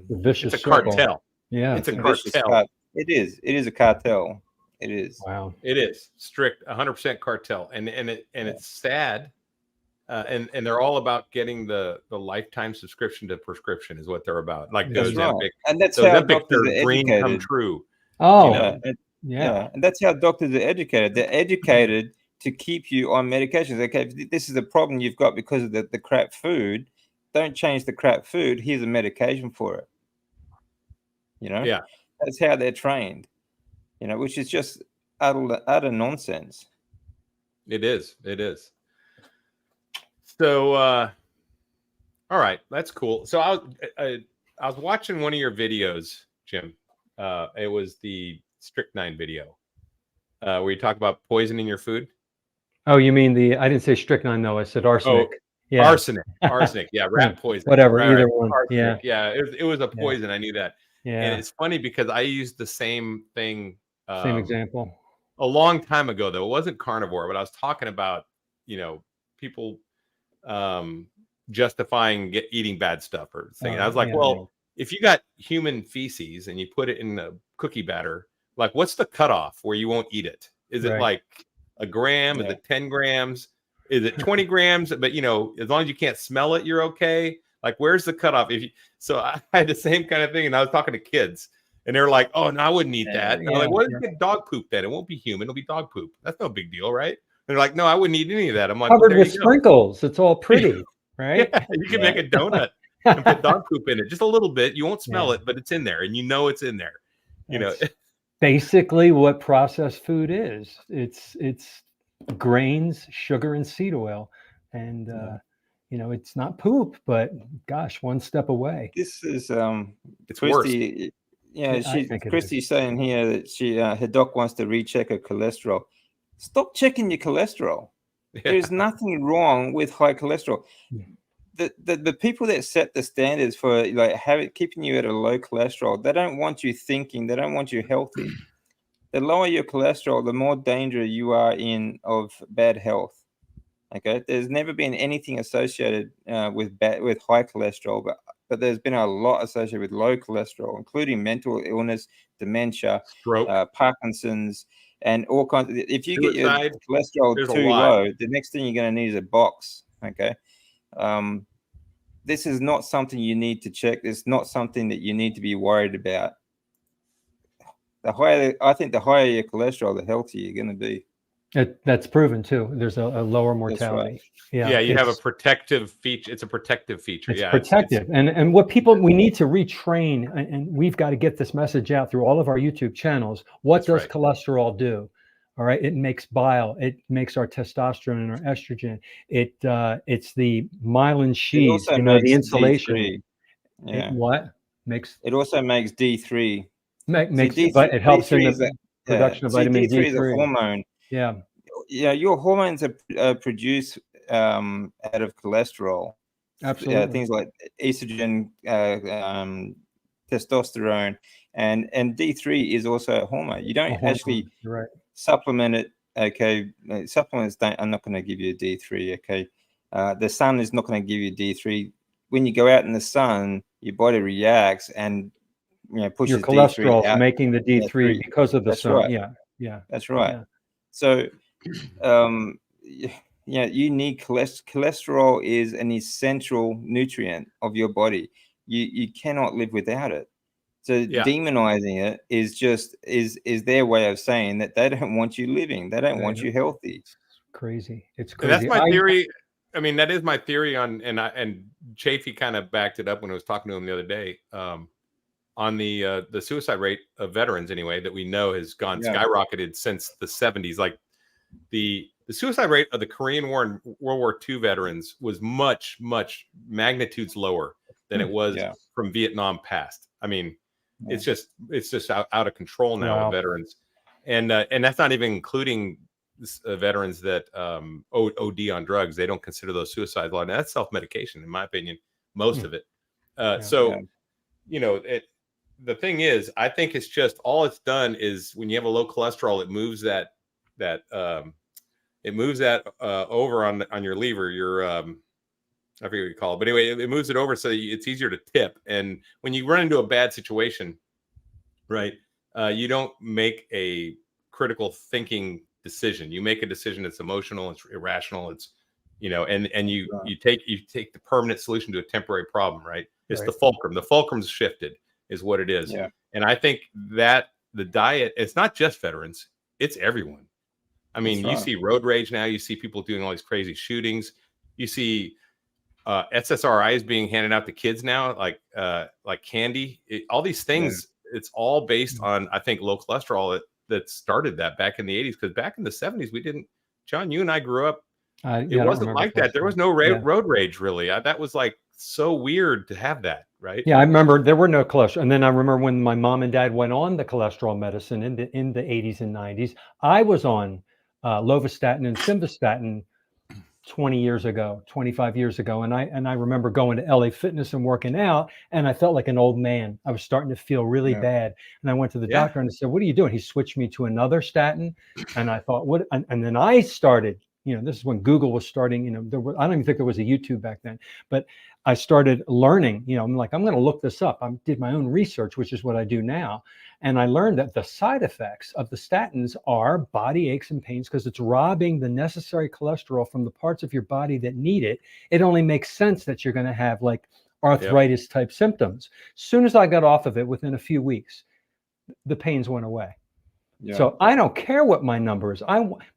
vicious it's a circle. cartel. Yeah, It's a vicious cartel. It is a cartel. It is. wow. It is strict 100% cartel, and it's sad. And they're all about getting the lifetime subscription to prescription is what they're about. Like That's those right. Ozempic, And that's those how Ozempic, doctors their are dream come educated. true. Oh, You know? yeah. And that's how doctors are educated. They're educated to keep you on medications. Okay, if this is a problem you've got because of the crap food, don't change the crap food. Here's a medication for it. You know? Yeah. That's how they're trained. You know, which is just utter nonsense. It is. It is. So, all right, that's cool. So I was watching one of your videos, Jim. It was the strychnine video where you talk about poisoning your food. Oh, you mean I didn't say strychnine though. I said arsenic. Oh, yeah. Arsenic. Yeah, rat poison. Whatever, Right, either one. arsenic. Yeah. It was a poison. I knew that. Yeah. And it's funny because I used the same thing. Same example. A long time ago, though. It wasn't carnivore, but I was talking about, people justifying eating bad stuff or thing. I was like, if you got human feces and you put it in a cookie batter, like what's the cutoff where you won't eat it? Is it like a gram? Is it 10 grams? Is it 20 grams? But as long as you can't smell it, you're okay. Like, where's the cutoff? So I had the same kind of thing, and I was talking to kids, and they're like, "Oh, no, I wouldn't eat that." And I'm like, "What if you get dog poop then? It won't be human; it'll be dog poop. That's no big deal, right?" And they're like, "No, I wouldn't eat any of that." I'm like, covered with sprinkles. It's all pretty, right? Yeah, you can make a donut and put dog poop in it, just a little bit. You won't smell it, but it's in there, and it's in there. Basically what processed food is. It's grains, sugar, and seed oil, and it's not poop, but gosh, one step away. This is it's Christy. Worse. Yeah, Christy's saying here that her doc wants to recheck her cholesterol. Stop checking your cholesterol. There's nothing wrong with high cholesterol. The people that set the standards for keeping you at a low cholesterol, they don't want you thinking, they don't want you healthy. The lower your cholesterol, the more danger you are in of bad health. Okay, there's never been anything associated with high cholesterol, but there's been a lot associated with low cholesterol, including mental illness, dementia, stroke, Parkinson's, and all kinds of. If you get your cholesterol too low, the next thing you're going to need is a box. Okay, this is not something you need to check. It's not something that you need to be worried about. I think the higher your cholesterol, the healthier you're going to be. That's proven too. There's a lower mortality. Right. Yeah, you have a protective feature. It's a protective feature. It's protective. And what we need to retrain, and we've got to get this message out through all of our YouTube channels. What does cholesterol do? All right, it makes bile. It makes our testosterone and our estrogen. It's the myelin sheaths. The insulation. D3. Yeah. It also makes D3. But it helps in the production of vitamin D3. D3 is a hormone. Yeah, your hormones are produced out of cholesterol. Absolutely. Things like estrogen, testosterone, and D3 is also a hormone. You don't actually supplement it. Okay, supplements don't. I'm not going to give you a D3. Okay, the sun is not going to give you D3. When you go out in the sun, your body reacts and pushes your cholesterol D3 out. Making the D3 because of the sun. Right. Yeah, that's right. Yeah. So, you need cholesterol is an essential nutrient of your body. You cannot live without it. So demonizing it is their way of saying that they don't want you living. They don't want you healthy. It's crazy. It's crazy. And that's my theory. I mean, that is my theory on, and Chafee kind of backed it up when I was talking to him the other day. On the suicide rate of veterans, anyway, that we know has gone skyrocketed since the 70s. Like the suicide rate of the Korean War and World War II veterans was much magnitudes lower than it was from Vietnam past. I mean, it's just out of control now with veterans, and that's not even including veterans that OD on drugs. They don't consider those suicides. Now that's self-medication, in my opinion, most of it. The thing is, I think it's just all it's done is when you have a low cholesterol, it moves that it moves that over on your lever, your I forget what you call it, but anyway, it moves it over so it's easier to tip. And when you run into a bad situation, right, you don't make a critical thinking decision. You make a decision that's emotional, it's irrational, it's and you take the permanent solution to a temporary problem, right? It's the fulcrum. The fulcrum's shifted, is what it is. Yeah. And I think that the diet, it's not just veterans, it's everyone. I mean, you see road rage now. You see people doing all these crazy shootings. You see SSRIs being handed out to kids now, like candy. All these things, it's all based on, I think, low cholesterol that started that back in the 80s. Because back in the 70s, we didn't. John, you and I grew up. It wasn't like that. There was no road rage, really. That was like so weird to have that, right? Yeah, I remember there were no cholesterol. And then I remember when my mom and dad went on the cholesterol medicine in the 80s and 90s, I was on lovastatin and simvastatin 20 years ago, 25 years ago. And I remember going to LA Fitness and working out, and I felt like an old man. I was starting to feel really bad. And I went to the doctor and I said, "What are you doing?" He switched me to another statin. And I thought, what? And then I started, this is when Google was starting, I don't even think there was a YouTube back then, but I started learning, I'm like, I'm going to look this up. I did my own research, which is what I do now. And I learned that the side effects of the statins are body aches and pains because it's robbing the necessary cholesterol from the parts of your body that need it. It only makes sense that you're going to have like arthritis type symptoms. As soon as I got off of it, within a few weeks, the pains went away. Yeah. So I don't care what my number is.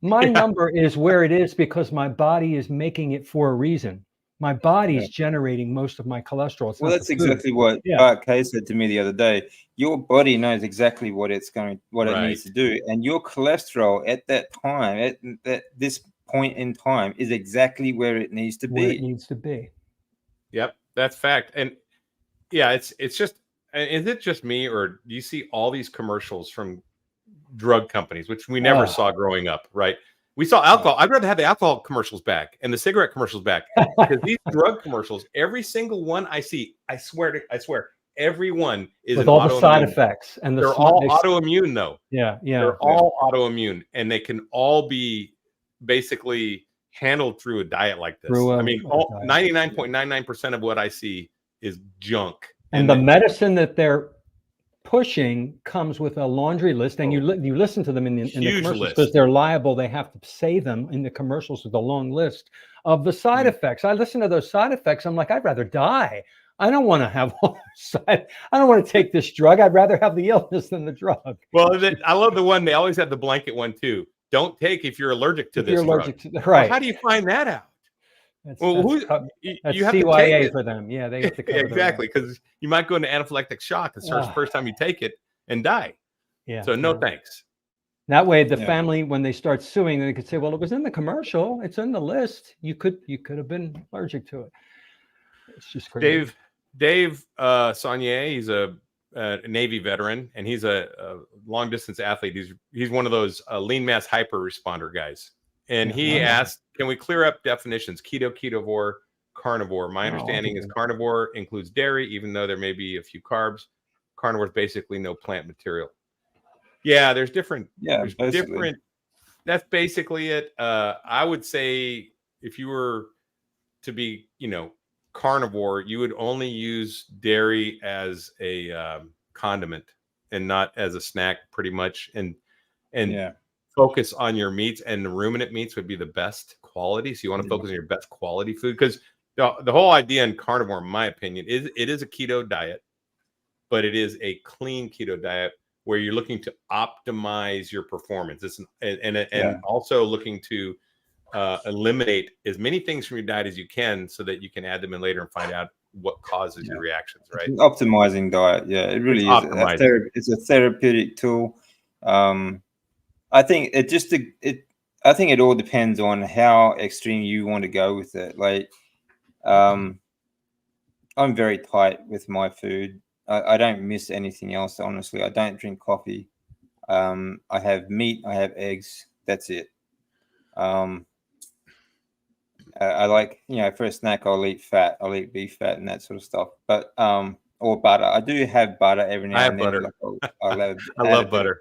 My number is where it is because my body is making it for a reason. My body is generating most of my cholesterol. It's that's exactly what Bart Kay said to me the other day. Your body knows exactly what it needs to do, and your cholesterol at that time, at this point in time, is exactly where it needs to be. Where it needs to be. Yep, that's fact. And yeah, it's just. Is it just me, or do you see all these commercials from drug companies, which we never saw growing up, right? We saw alcohol. I'd rather have the alcohol commercials back and the cigarette commercials back, because these drug commercials, every single one I see, I swear, every one is with all the side effects, and they're all autoimmune though. Yeah. They're all autoimmune, and they can all be basically handled through a diet like this. 99.99% of what I see is junk. And the medicine that they're pushing comes with a laundry list, and you listen to them in the commercials because they're liable. They have to say them in the commercials with a long list of the side effects. I listen to those side effects. I'm like, I'd rather die. I don't want to have all I don't want to take this drug. I'd rather have the illness than the drug. Well, I love the one. They always have the blanket one too. Don't take if you're allergic to this drug. Well, how do you find that out? That's you have CYA to take for them. Yeah, they have to cover exactly, because you might go into anaphylactic shock the first time you take it and die. Yeah. So no thanks. That way, the family, when they start suing, they could say, "Well, it was in the commercial. It's in the list. You could have been allergic to it." It's just crazy. Dave Saunier, he's a Navy veteran, and he's a long distance athlete. He's one of those lean mass hyper responder guys. And he asked, can we clear up definitions? Keto, ketovore, carnivore. My understanding is carnivore includes dairy, even though there may be a few carbs. Carnivore is basically no plant material. Yeah, there's different. Yeah, different. That's basically it. I would say if you were to be, carnivore, you would only use dairy as a condiment and not as a snack, pretty much. And focus on your meats, and the ruminant meats would be the best quality. So you want to focus on your best quality food, because the whole idea in carnivore, in my opinion, is it is a keto diet, but it is a clean keto diet where you're looking to optimize your performance. And also looking to eliminate as many things from your diet as you can, so that you can add them in later and find out what causes your reactions. Right? It's an optimizing diet. Yeah, it really is. It's a therapeutic tool. I think it all depends on how extreme you want to go with it. Like, I'm very tight with my food. I don't miss anything else, honestly. I don't drink coffee. I have meat. I have eggs. That's it. I like, for a snack, I'll eat fat. I'll eat beef fat and that sort of stuff. But or butter. I do have butter every now and then. Butter. I love butter.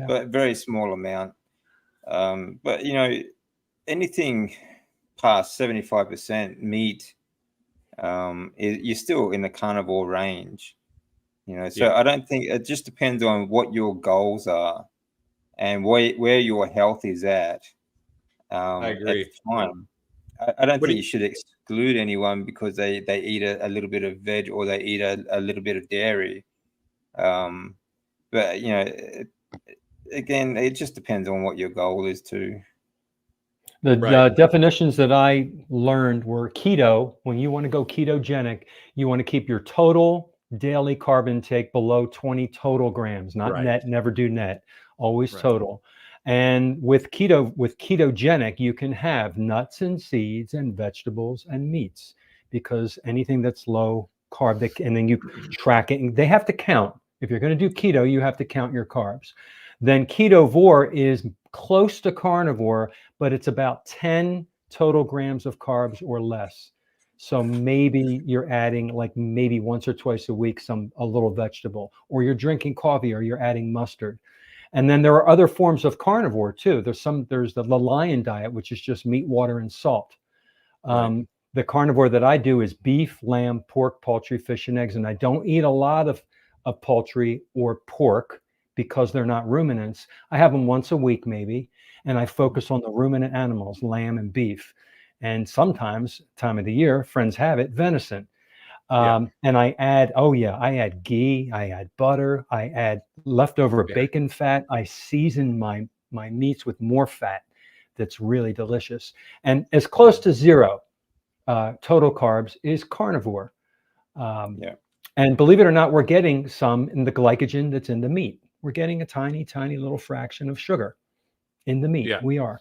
But very small amount. But anything past 75% meat, you're still in the carnivore range. You know, so I don't think it just depends on what your goals are and where your health is at. I agree. At the time. I don't think you should exclude anyone because they eat a little bit of veg or they eat a little bit of dairy. But, you know, again, it just depends on what your goal is too. The definitions that I learned were keto. When you want to go ketogenic, you want to keep your total daily carb intake below 20 total grams, not net, never do net, always total. And with ketogenic, you can have nuts and seeds and vegetables and meats, because anything that's low carb, and then you track it, and they have to count. If you're going to do keto, you have to count your carbs. Then ketovore is close to carnivore, but it's about 10 total grams of carbs or less. So maybe you're adding, like, maybe once or twice a week, a little vegetable, or you're drinking coffee, or you're adding mustard. And then there are other forms of carnivore too. There's the lion diet, which is just meat, water, and salt. The carnivore that I do is beef, lamb, pork, poultry, fish, and eggs. And I don't eat a lot of poultry or pork because they're not ruminants. I have them once a week maybe, and I focus on the ruminant animals, lamb and beef. And sometimes, time of the year, friends have it, venison. And I add, I add ghee, I add butter, I add leftover bacon fat. I season my meats with more fat. That's really delicious. And as close to zero total carbs is carnivore. And believe it or not, we're getting some in the glycogen that's in the meat. We're getting a tiny, tiny little fraction of sugar in the meat. We are.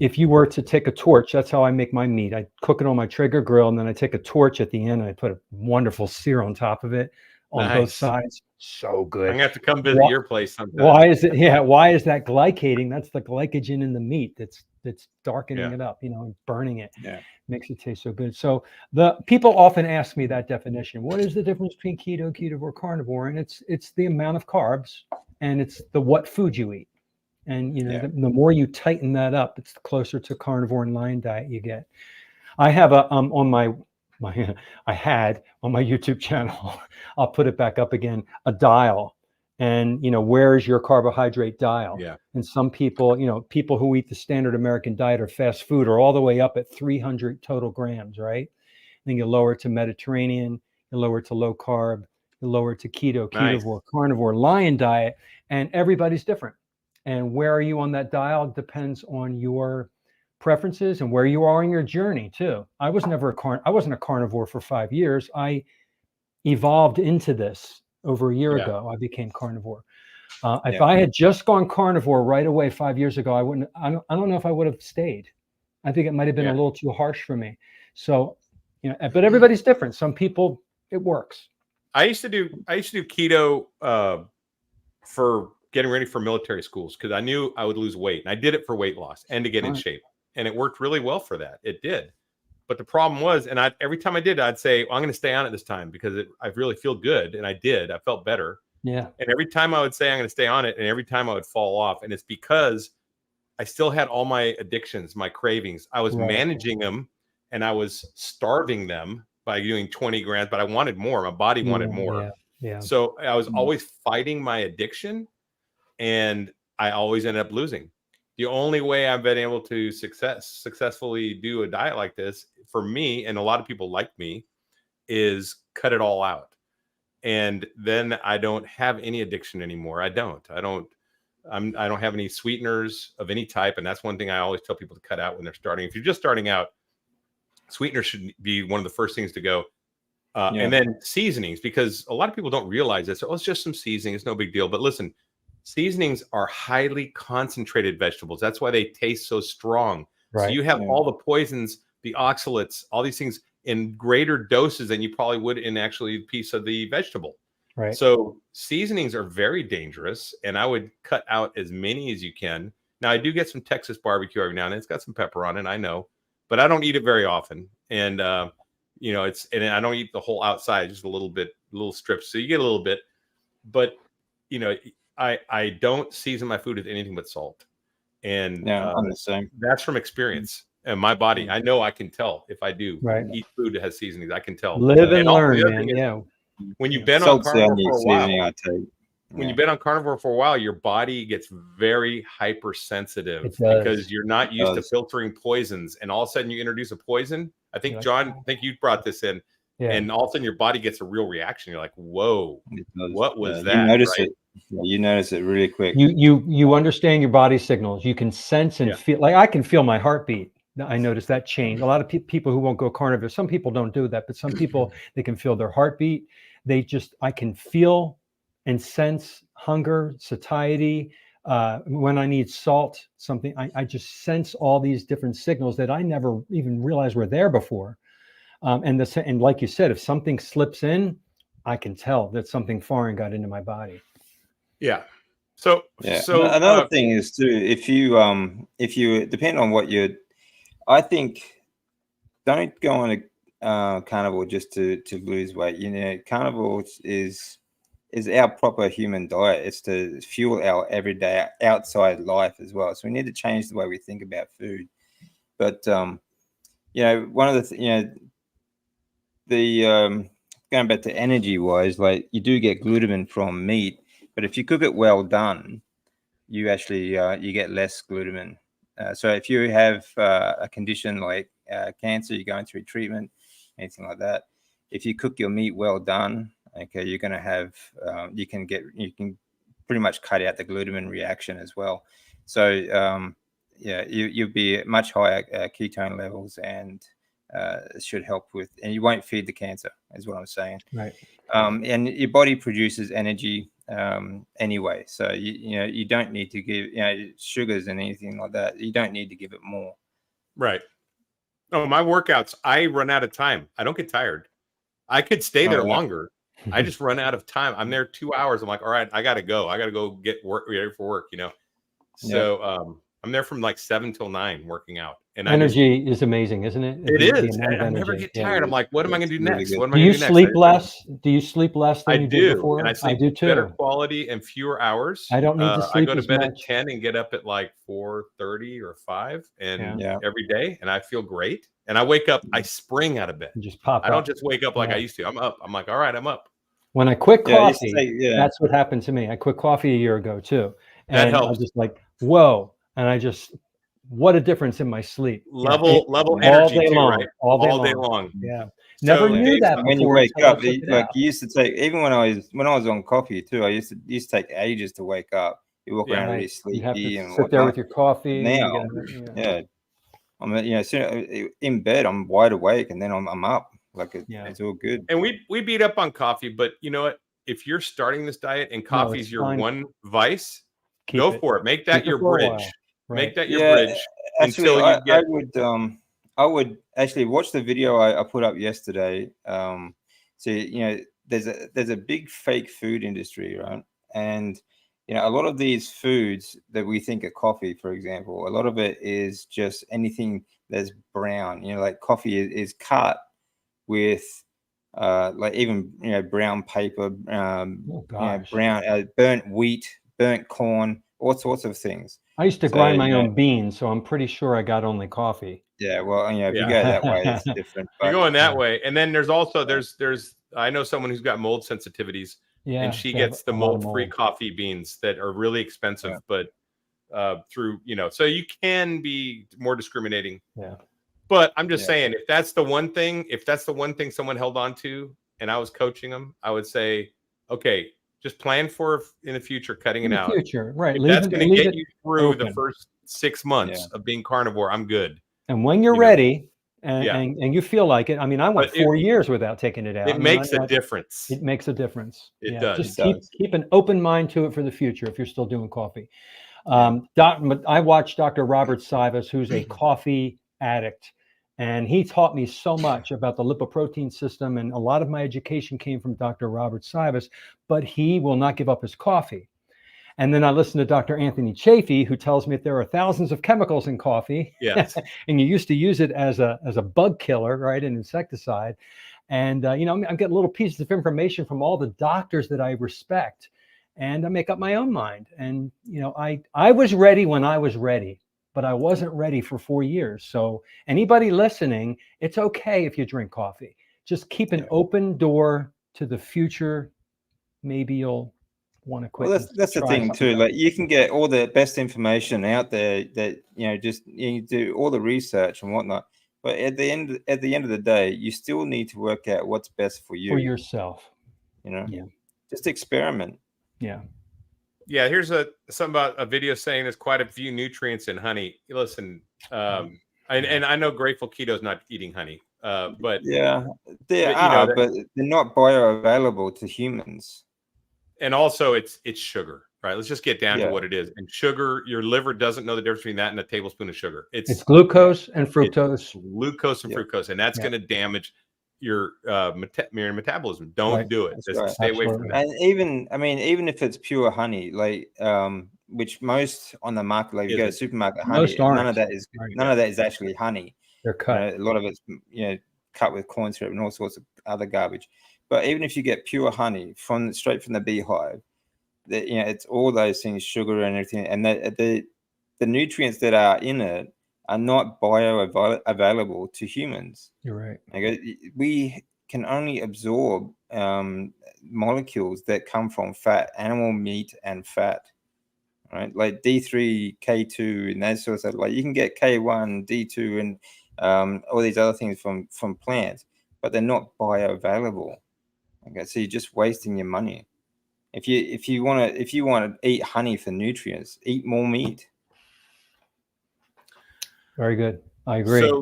If you were to take a torch, that's how I make my meat. I cook it on my Traeger grill, and then I take a torch at the end, and I put a wonderful sear on top of it on both sides. So good. I'm gonna have to come visit your place sometime. Why is it? Yeah. Why is that glycating? That's the glycogen in the meat that's darkening it up, and burning it. Makes it taste so good. So the people often ask me that definition. What is the difference between keto, ketovore, carnivore? And it's the amount of carbs, and it's what food you eat. And the more you tighten that up, it's closer to carnivore and lion diet you get. I have I had on my YouTube channel, I'll put it back up again, a dial. And where is your carbohydrate dial? And some people, people who eat the standard American diet or fast food are all the way up at 300 total grams, right? Then you lower it to Mediterranean, you lower it to low carb, you lower it to keto, ketovore, carnivore, lion diet, and everybody's different. And where are you on that dial depends on your preferences and where you are in your journey too. I was never I wasn't a carnivore for 5 years. I evolved into this over a year ago. I became carnivore. If I had just gone carnivore right away 5 years ago, I wouldn't. I don't know if I would have stayed. I think it might have been a little too harsh for me. So, but everybody's different. Some people it works. I used to do keto for getting ready for military schools because I knew I would lose weight, and I did it for weight loss and to get in shape, and it worked really well for that. It did. But the problem was, and every time I did, I'd say, well, I'm going to stay on it this time because I really feel good. And I did. I felt better. Yeah. And every time I would say I'm going to stay on it, and every time I would fall off. And it's because I still had all my addictions, my cravings. I was managing them, and I was starving them by doing 20 grams, but I wanted more. My body wanted more. So I was always fighting my addiction, and I always ended up losing. The only way I've been able to successfully do a diet like this for me, and a lot of people like me, is cut it all out. And then I don't have any addiction anymore. I don't have any sweeteners of any type. And that's one thing I always tell people to cut out when they're starting. If you're just starting out, sweeteners should be one of the first things to go. And then seasonings, because a lot of people don't realize this. Oh, it's just some seasoning. It's no big deal. But listen, seasonings are highly concentrated vegetables. That's why they taste so strong. So you have all the poisons, the oxalates, all these things in greater doses than you probably would in actually a piece of the vegetable. So seasonings are very dangerous, and I would cut out as many as you can. Now, I do get some Texas barbecue every now and then. It's got some pepper on it, I know, but I don't eat it very often. And and I don't eat the whole outside, just a little strips. So you get a little bit, but I don't season my food with anything but salt. And Yeah, I'm the same. that's from experience. And my body, I know I can tell if I do Right. eat food that has seasonings. I can tell. Live and also learn, the other man. thing is, Yeah. when you've Yeah. been on Salt's the carnivore only for a seasoning while, I take. when you've been on carnivore for a while, your body gets very hypersensitive It does. because you're not used to filtering poisons. And all of a sudden you introduce a poison. I think, You're like, John, I think you brought this in. Yeah. And all of a sudden your body gets a real reaction. You're like, whoa, what was that? You notice right? it. You notice it really quick. You understand your body signals. You can sense and Yeah. feel. Like I can feel my heartbeat. I noticed that change. A lot of people who won't go carnivore. Some people don't do that, but some people, they can feel their heartbeat. I can feel and sense hunger, satiety. When I need salt, something, I just sense all these different signals that I never even realized were there before. And like you said, if something slips in, I can tell that something foreign got into my body. Yeah. So another thing is too, if you depend on what I think, don't go on a carnivore just to lose weight. You know, carnivore is our proper human diet. It's to fuel our everyday outside life as well. So we need to change the way we think about food. But you know, one of the going back to energy wise, like you do get glutamine from meat, but if you cook it well done, you actually you get less glutamine. So if you have a condition like cancer, you're going through treatment, anything like that, if you cook your meat well done, okay, you're going to have you can pretty much cut out the glutamine reaction as well. So yeah, you'll be at much higher ketone levels, and it should help with, and you won't feed the cancer, is what I'm saying. Right. And your body produces energy anyway, so you don't need to give sugars and anything like that. You don't need to give it more. Right. Oh, my workouts, I run out of time. I don't get tired. I could stay there longer. I just run out of time. I'm there 2 hours. I'm like, all right, I gotta go. I gotta go get ready for work. So I'm there from like 7 till 9 working out. And energy is amazing, isn't it? It is. And I never get tired. I'm like, what am I going to do next? What am I do going you to do next? sleep less? Do you sleep less than I you do, did before? and I sleep better quality and fewer hours. I don't need to sleep I go to as bed much. at 10 and get up at like 4:30 or 5 and every day, and I feel great. And I wake up, I spring out of bed. You just pop up. I don't just wake up like I used to. I'm up. I'm like, all right, I'm up. When I quit coffee, that's what happened to me. I quit coffee a year ago too. And that helps. I was just like, whoa. And what a difference in my sleep. Level energy all day too, long, right? all day long. Yeah. Never knew that when you before wake up. you used to take, even when I was on coffee too, I used to take ages to wake up. You walk around really sleepy, you have to and sit there with your coffee. Now, I'm in bed, I'm wide awake, and then I'm up. Like it's all good. And we beat up on coffee, but you know what? If you're starting this diet and coffee's your one vice, go for it. Make that your bridge. Make that your bridge actually, until you get. I would actually watch the video I put up yesterday. So there's a big fake food industry, right? And a lot of these foods that we think are coffee, for example, a lot of it is just anything that's brown. Like coffee is cut with like even brown paper, brown burnt wheat, burnt corn, all sorts of things. I used to grind my own beans, so I'm pretty sure I got only coffee. Yeah, well, if you go that way, it's different. You're going that way, and then there's also there's I know someone who's got mold sensitivities, and she gets the mold-free coffee beans that are really expensive, but through so you can be more discriminating. Yeah. But I'm just saying, if that's the one thing someone held on to, and I was coaching them, I would say, okay, just plan for in the future cutting it out. Right? If that's going to get you through the first 6 months of being carnivore, I'm good. And when you're ready, and you feel like it, I mean, I went 4 years without taking it out. It makes a difference. It makes a difference. It does. Just keep an open mind to it for the future if you're still doing coffee. I watched Dr. Robert Sivas, who's a coffee addict. And he taught me so much about the lipoprotein system, and a lot of my education came from Dr. Robert Sivas, but he will not give up his coffee. And then I listened to Dr. Anthony Chafee, who tells me that there are thousands of chemicals in coffee. Yes. And you used to use it as a bug killer, right? An insecticide. And, I'm getting little pieces of information from all the doctors that I respect. and I make up my own mind. And, you know, I was ready when I was ready, but I wasn't ready for 4 years. So anybody listening, it's okay if you drink coffee. Just keep an open door to the future. Maybe you'll want to quit. Well, that's the thing too. Like, you can get all the best information out there that, you know, just you do all the research and whatnot. But at the end of the day, you still need to work out what's best for you. For yourself. You know? Yeah. Just experiment. Yeah. Yeah, here's something about a video saying there's quite a few nutrients in honey. Listen, and I know Grateful Keto is not eating honey, but yeah, they are, but they're not bioavailable to humans. And also, it's sugar, right? Let's just get down to what it is. And sugar, your liver doesn't know the difference between that and a tablespoon of sugar. It's glucose and fructose. Glucose and fructose, and that's going to damage your metabolism. Don't do it. Just stay away from that. And even if it's pure honey, like which most on the market, like you go to supermarket honey, none of that is actually honey. They're cut. A lot of it's cut with corn syrup and all sorts of other garbage. But even if you get pure honey straight from the beehive, it's all those things, sugar and everything, and the nutrients that are in it are not bioavailable to humans. You're right. Okay? We can only absorb molecules that come from fat, animal meat, and fat. Right, like D3, K2, and that sort of stuff. Like you can get K1, D2, and all these other things from plants, but they're not bioavailable. Okay, so you're just wasting your money. If you want to eat honey for nutrients, eat more meat. Very good. I agree. So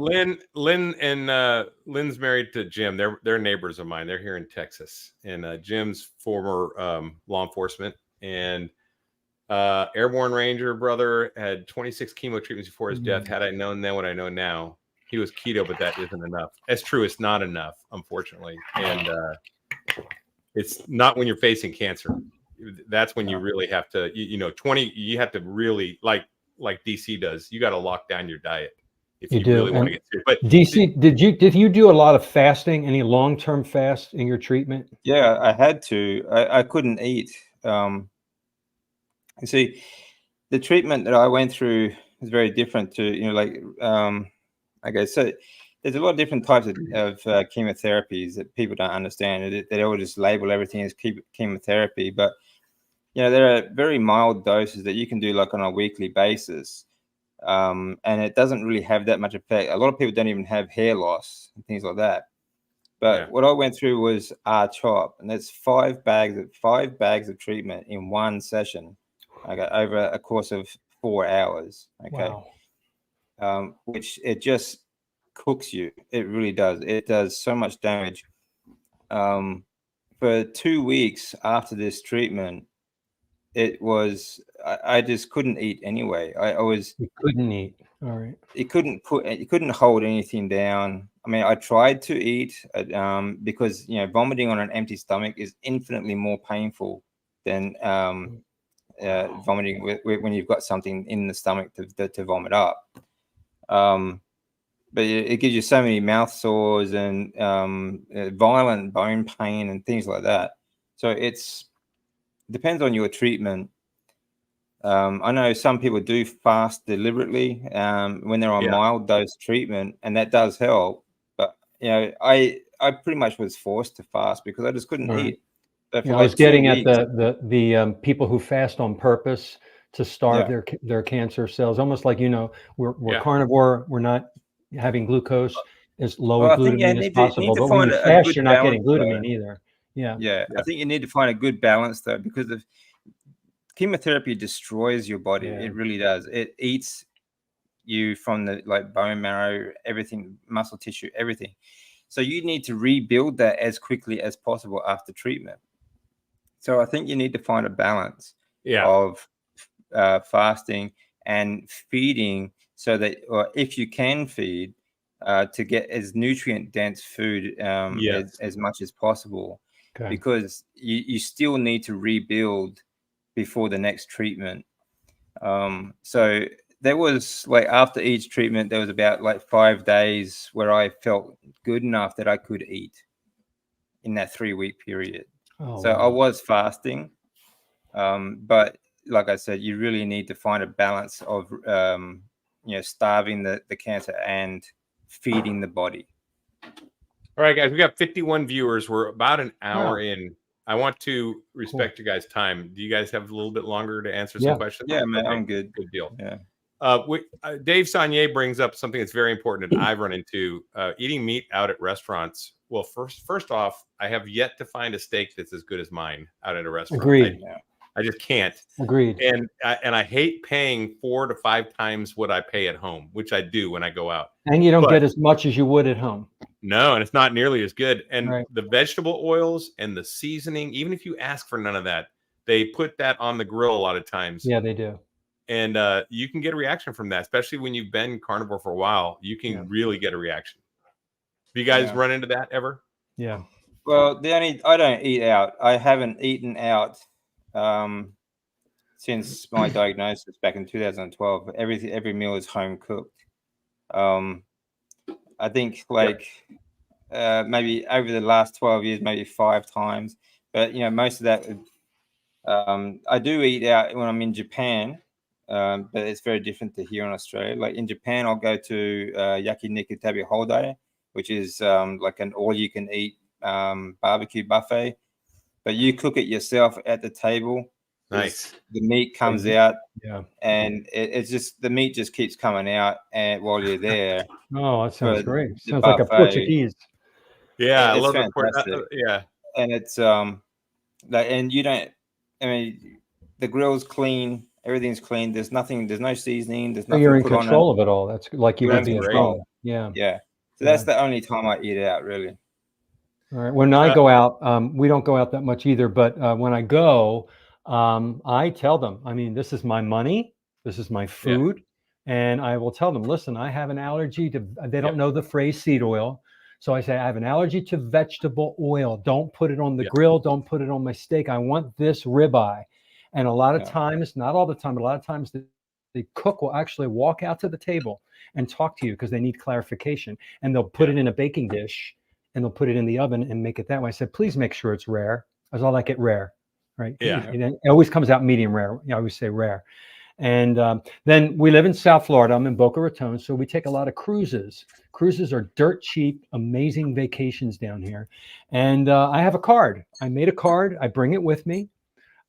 Lynn's married to Jim. They're neighbors of mine. They're here in Texas, and Jim's former law enforcement and airborne ranger brother had 26 chemo treatments before his death. Had I known then what I know now, he was keto, but that isn't enough. That's true. It's not enough, unfortunately, and it's not when you're facing cancer. That's when you really have to, you have to really, like DC does, you got to lock down your diet if you really want to get through. But DC, did you do a lot of fasting? Any long-term fast in your treatment? Yeah, I had to. I couldn't eat. You see, the treatment that I went through is very different to, okay, so there's a lot of different types of chemotherapies that people don't understand. They all just label everything as chemotherapy, but there are very mild doses that you can do like on a weekly basis, and it doesn't really have that much effect. A lot of people don't even have hair loss and things like that. But what I went through was R-CHOP, and that's 5 bags of treatment in one session, okay, over a course of 4 hours. Okay, wow. Which it just cooks you. It really does. It does so much damage. For 2 weeks after this treatment, it was I just couldn't eat anyway. You couldn't eat. All right. It couldn't hold anything down. I mean, I tried to eat because vomiting on an empty stomach is infinitely more painful than vomiting when you've got something in the stomach to vomit up. But it gives you so many mouth sores and violent bone pain and things like that. So it depends on your treatment. I know some people do fast deliberately when they're on mild dose treatment, and that does help. But I pretty much was forced to fast because I just couldn't eat. I was getting at the people who fast on purpose to starve their cancer cells, almost like we're carnivore, we're not having glucose as low in glutamine as possible, but when you fast, you're not getting glutamine either. I think you need to find a good balance though, because of chemotherapy destroys your body. It really does. It eats you from the bone marrow, everything, muscle tissue, everything. So you need to rebuild that as quickly as possible after treatment. So I think you need to find a balance of fasting and feeding, so that, or if you can feed, to get as nutrient dense food as much as possible, because you still need to rebuild before the next treatment. So there was after each treatment, there was about 5 days where I felt good enough that I could eat in that 3-week period. So I was fasting. But like I said, you really need to find a balance of starving the cancer and feeding the body. All right, guys, we got 51 viewers. We're about an hour Wow. in. I want to respect you guys' time. Do you guys have a little bit longer to answer some questions? Yeah, man, okay. I'm good. Good deal. Yeah. Dave Saunier brings up something that's very important that I've run into: eating meat out at restaurants. Well, first off, I have yet to find a steak that's as good as mine out at a restaurant. Agreed. I just can't. Agreed. And I hate paying 4 to 5 times what I pay at home, which I do when I go out. And you don't get as much as you would at home. No, and it's not nearly as good. And right. the vegetable oils and the seasoning, even if you ask for none of that, they put that on the grill a lot of times. Yeah, they do. And you can get a reaction from that, especially when you've been carnivore for a while. You can really get a reaction. Have you guys run into that ever? Yeah. Well, I don't eat out. I haven't eaten out since my diagnosis back in 2012. Every meal is home cooked. I think maybe over the last 12 years, maybe 5 times. But most of that, I do eat out when I'm in Japan. But it's very different to here in Australia. Like in Japan, I'll go to yakiniku tabi, which is like an all-you-can-eat barbecue buffet. But you cook it yourself at the table. Nice. The meat comes out, and it's just the meat just keeps coming out, and while you're there. Oh, that sounds great. Sounds like a Portuguese. Yeah, it's a little fantastic. Yeah, and it's and you don't. I mean, the grill's clean. Everything's clean. There's no seasoning. There's nothing. You're in control of it all. That's like you would be in control. Yeah. So that's the only time I eat out, really. All right. When I go out, we don't go out that much either. But when I go, I tell them, I mean, this is my money. This is my food. And I will tell them, listen, I have an allergy to, they don't know the phrase seed oil. So I say, I have an allergy to vegetable oil. Don't put it on the grill. Don't put it on my steak. I want this ribeye. And a lot of times, not all the time, but a lot of times the cook will actually walk out to the table and talk to you because they need clarification. And they'll put it in a baking dish and they'll put it in the oven and make it that way. I said, please make sure it's rare. I all like it rare, right? Yeah. It always comes out medium rare. I always say rare. And then we live in South Florida. I'm in Boca Raton. So we take a lot of cruises. Cruises are dirt cheap, amazing vacations down here. And I have a card. I made a card. I bring it with me.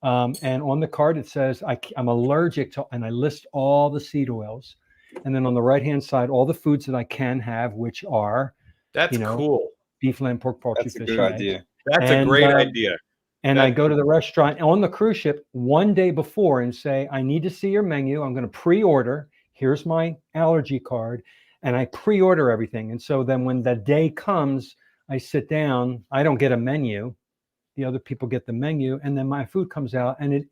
And on the card, it says, I'm allergic to, and I list all the seed oils. And then on the right-hand side, all the foods that I can have, which are, cool. Beef, lamb, pork, poultry, fish. That's a good idea. That's a great idea. And I go to the restaurant on the cruise ship one day before and say, I need to see your menu. I'm going to pre-order. Here's my allergy card. And I pre-order everything. And so then when the day comes, I sit down. I don't get a menu. The other people get the menu. And then my food comes out. And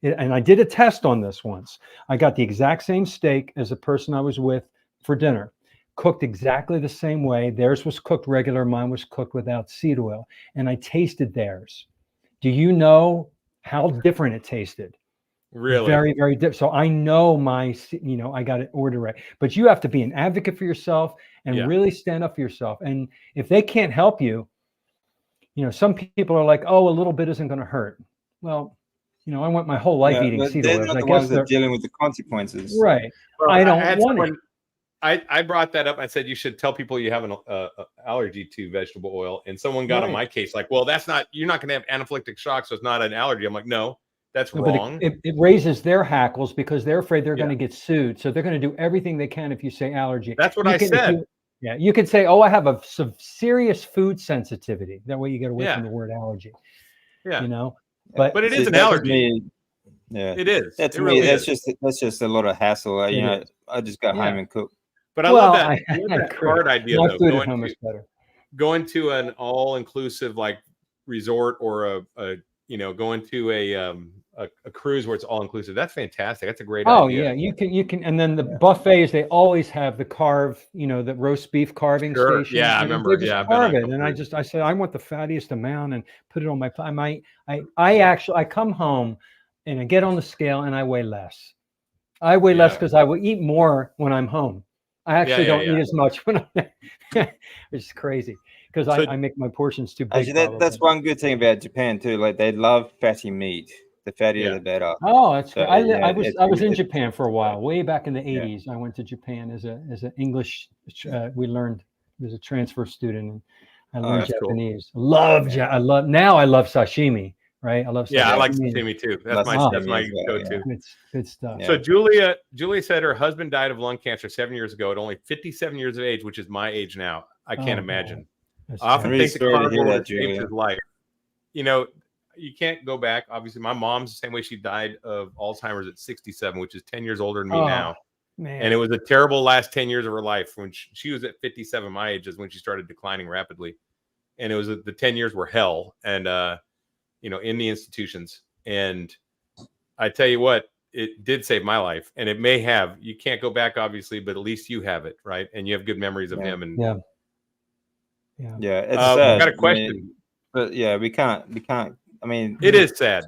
and I did a test on this once. I got the exact same steak as the person I was with for dinner. Cooked exactly the same way. Theirs was cooked regular. Mine was cooked without seed oil. And I tasted theirs. Do you know how different it tasted? Really? Very, very different. So I know I got it ordered right. But you have to be an advocate for yourself and really stand up for yourself. And if they can't help you, some people are like, oh, a little bit isn't going to hurt. Well, I went my whole life eating seed oils. They're not the ones that are dealing with the consequences. Right. Well, I don't want it. I brought that up. I said, you should tell people you have an allergy to vegetable oil. And someone got on my case like, well, you're not going to have anaphylactic shock. So it's not an allergy. I'm like, no, that's wrong. But it raises their hackles because they're afraid they're going to get sued. So they're going to do everything they can if you say allergy. That's what I said. You could say, oh, I have a serious food sensitivity. That way you get away from the word allergy. Yeah. But it is an allergy. It is. That's me. That's just a lot a lot of I just go home and cook. But I love that card idea though. Going to an all-inclusive like resort or going to a cruise where it's all-inclusive. That's fantastic. That's a great idea. Oh yeah, you can. And then the buffets, they always have the the roast beef carving station. Yeah, I remember. Yeah, carve it. And I said, I want the fattiest amount and put it on my plate. I come home and I get on the scale and I weigh less. I weigh less because I will eat more when I'm home. I actually don't eat as much when I'm which is crazy because I make my portions too big. Actually, that's one good thing about Japan too. Like they love fatty meat. The fattier, Yeah. the better. Oh, that's So, great. yeah, I was in Japan for a while, way back in the Yeah. 80s. I went to Japan as an English. We learned as a transfer student, and I learned that's cool. Japanese. Love I love sashimi. Right, I love sashimi. Yeah, I like sashimi too. That's my sashimi as well, go-to. Good stuff. Yeah. So Julia said her husband died of lung cancer 7 years ago at only 57 years of age, which is my age now. I can't imagine. That's I often I'm really think the sorry to hear carnivore that, would have saved Julia. his life. You know, you can't go back. Obviously, my mom's the same way. She died of Alzheimer's at 67, which is 10 years older than me now. Man. And it was a terrible last 10 years of her life. When she was at 57, my age is when she started declining rapidly. And it was the 10 years were hell. And, in the institutions. And I tell you what, it did save my life. And it may have. You can't go back, obviously, but at least you have it, right? And you have good memories of him. And yeah. It's I've sad. got a question. But yeah, we can't. I mean, It is sad.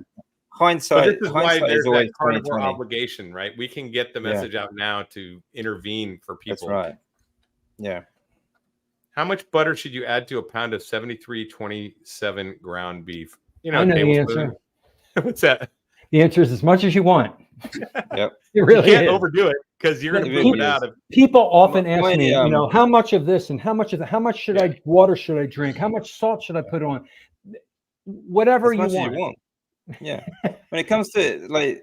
Hindsight. But this is why hindsight there's is always that carnivore 20/20. obligation, right? We can get the message out now to intervene for people. That's right. Yeah. How much butter should you add to a pound of 73.27 ground beef? I know the answer. What's that? The answer is as much as you want. Yep. It really You can't is. overdo it because you're going to It poop really it out. People often ask Mine, me, how much of this and how much of that, how much water should I drink? How much salt should I put on? Whatever As you much as want. Yeah. When it comes to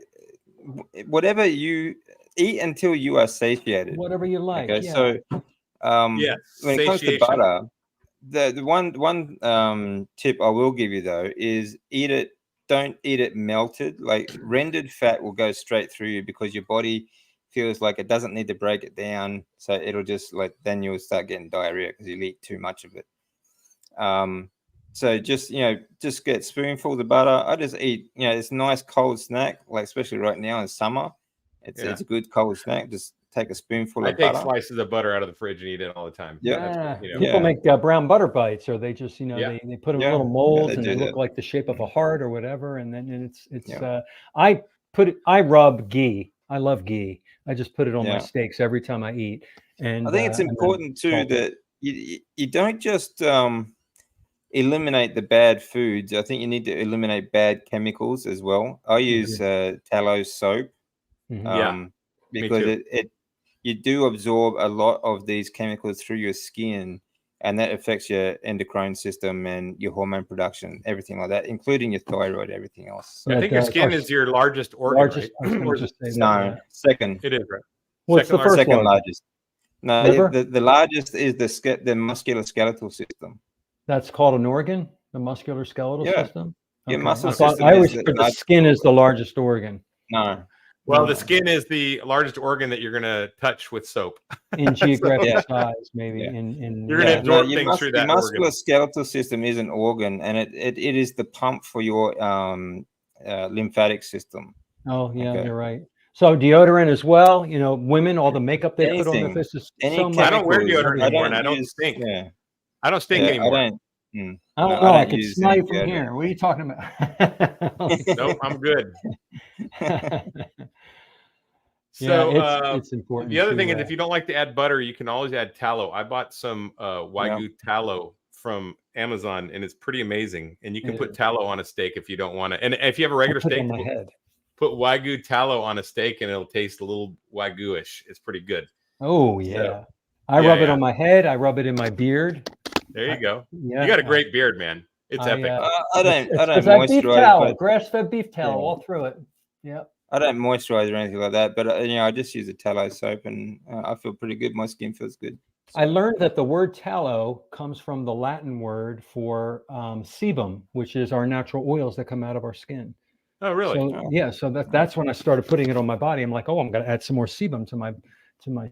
whatever you eat until you are satiated. Whatever you like. Okay. Yeah. So when it comes to satiation. butter, the one tip I will give you though is don't eat it melted. Like rendered fat will go straight through you because your body feels like it doesn't need to break it down. So it'll just then you'll start getting diarrhea because you eat too much of it. So just get spoonfuls of butter. I just eat, it's a nice cold snack, like especially right now in summer. It's a good cold snack. Just take a spoonful of butter. I take slices of butter out of the fridge and eat it all the time. Yeah. People make brown butter bites, or they just, they put them in little molds and they look like the shape of a heart or whatever. And then I rub ghee. I love ghee. I just put it on my steaks every time I eat. And I think it's important too that you don't just eliminate the bad foods. I think you need to eliminate bad chemicals as well. I use tallow soap because you do absorb a lot of these chemicals through your skin, and that affects your endocrine system and your hormone production, everything like that, including your thyroid, everything else. I think your skin is your largest organ, right? Second. It is, right? What's the first second one? largest? No, the largest is the musculoskeletal system. That's called an organ, the musculoskeletal system? Your muscle system. I always think the skin is the largest organ. No. Well, the skin is the largest organ that you're going to touch with soap. In geographic size, maybe. You're going to absorb things through that organ. The musculoskeletal system is an organ, and it is the pump for your lymphatic system. Oh, yeah, you're right. So deodorant as well. Women, all the makeup they put on their faces. So much. I don't wear deodorant anymore, and I don't stink. Yeah. I don't stink anymore. I don't know. I can smell you from here. What are you talking about? Nope, I'm good. So it's important. The other thing is, if you don't like to add butter, you can always add tallow. I bought some Wagyu tallow from Amazon, and it's pretty amazing. And you can put tallow on a steak if you don't want to. And if you have a regular steak, put Wagyu tallow on a steak, and it'll taste a little Wagyu-ish. It's pretty good. Oh yeah, so, I rub it on my head. I rub it in my beard. There you go. You got a great beard, man. It's epic. I don't moisturize. Grass-fed beef tallow all through it. Yeah. I don't moisturize or anything like that, but I just use a tallow soap, and I feel pretty good. My skin feels good. So. I learned that the word tallow comes from the Latin word for sebum, which is our natural oils that come out of our skin. Oh, really? So, so that's when I started putting it on my body. I'm like, I'm going to add some more sebum to my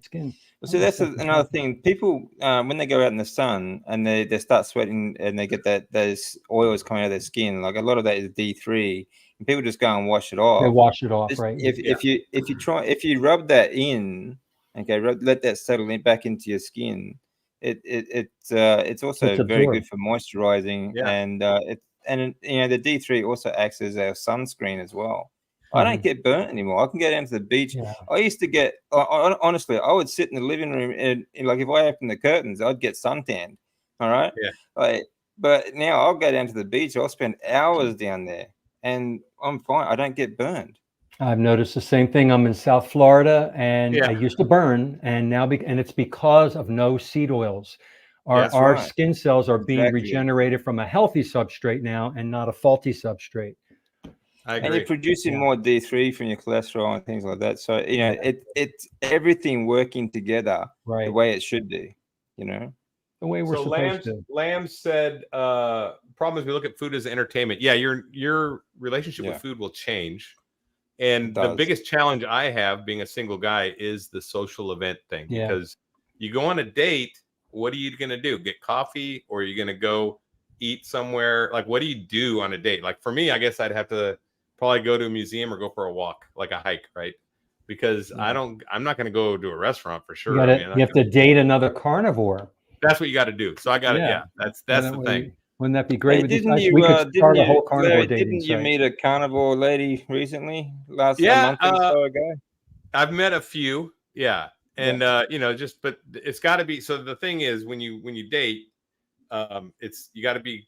skin. Well, see, that's another thing. People, when they go out in the sun and they start sweating and they get those oils coming out of their skin, like a lot of that is D3. And people just go and wash it off. They wash it off, right? If you rub that in, let that settle back into your skin. It's also very good for moisturizing, and the D3 also acts as our sunscreen as well. I don't get burnt anymore. I can go down to the beach. Yeah. I used to get, honestly, I would sit in the living room and like if I opened the curtains, I'd get suntanned. All right. Yeah. But now I'll go down to the beach. I'll spend hours down there. and I'm fine. I don't get burned. I've noticed the same thing. I'm in South Florida, and Yeah. I used to burn, and now and it's because of no seed oils. That's Our right. skin cells are being Exactly. regenerated from a healthy substrate now, and not a faulty substrate. I And agree. you're producing more D3 from your cholesterol and things like that. So you know, it's everything working together the Right. way it should be. You know. The way we're So supposed to. Lamb said, problem is we look at food as entertainment. Yeah, your relationship with food will change. And the biggest challenge I have being a single guy is the social event thing. Yeah. Because you go on a date, what are you going to do? Get coffee, or are you going to go eat somewhere? Like, what do you do on a date? Like, for me, I guess I'd have to probably go to a museum or go for a walk, like a hike, right? Because I'm not going to go to a restaurant for sure. You have to date another carnivore. That's what you got to do. So I got to, that's the thing. Wouldn't that be great? Hey, didn't we could start a whole carnivore dating Didn't you site. meet a carnivore lady recently? A month or so ago? I've met a few. Yeah. And, you know, but it's got to be. So the thing is, when you date, you got to be,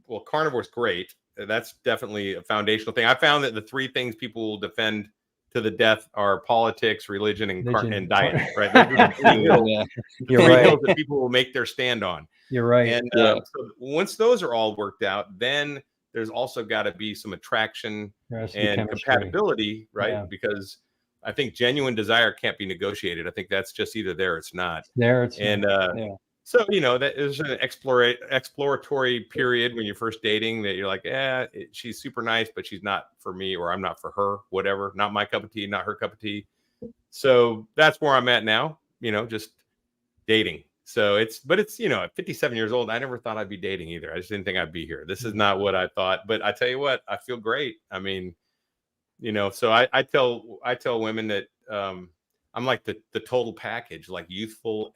well, carnivore's great. That's definitely a foundational thing. I found that the three things people will defend to the death are politics, religion, and diet. Right? Those are the three hills that people will make their stand on. You're right. And so once those are all worked out, then there's also got to be some attraction and compatibility, right? Yeah. Because I think genuine desire can't be negotiated. I think that's just either there or it's not. So, you know, that is an exploratory period when you're first dating that you're like, she's super nice, but she's not for me, or I'm not for her, whatever. Not my cup of tea, not her cup of tea. So that's where I'm at now, you know, just dating. So but it's, you know, at 57 years old, I never thought I'd be dating either. I just didn't think I'd be here. This is not what I thought, but I tell you what, I feel great. I mean, you know, so I tell women that I'm like the total package, like youthful,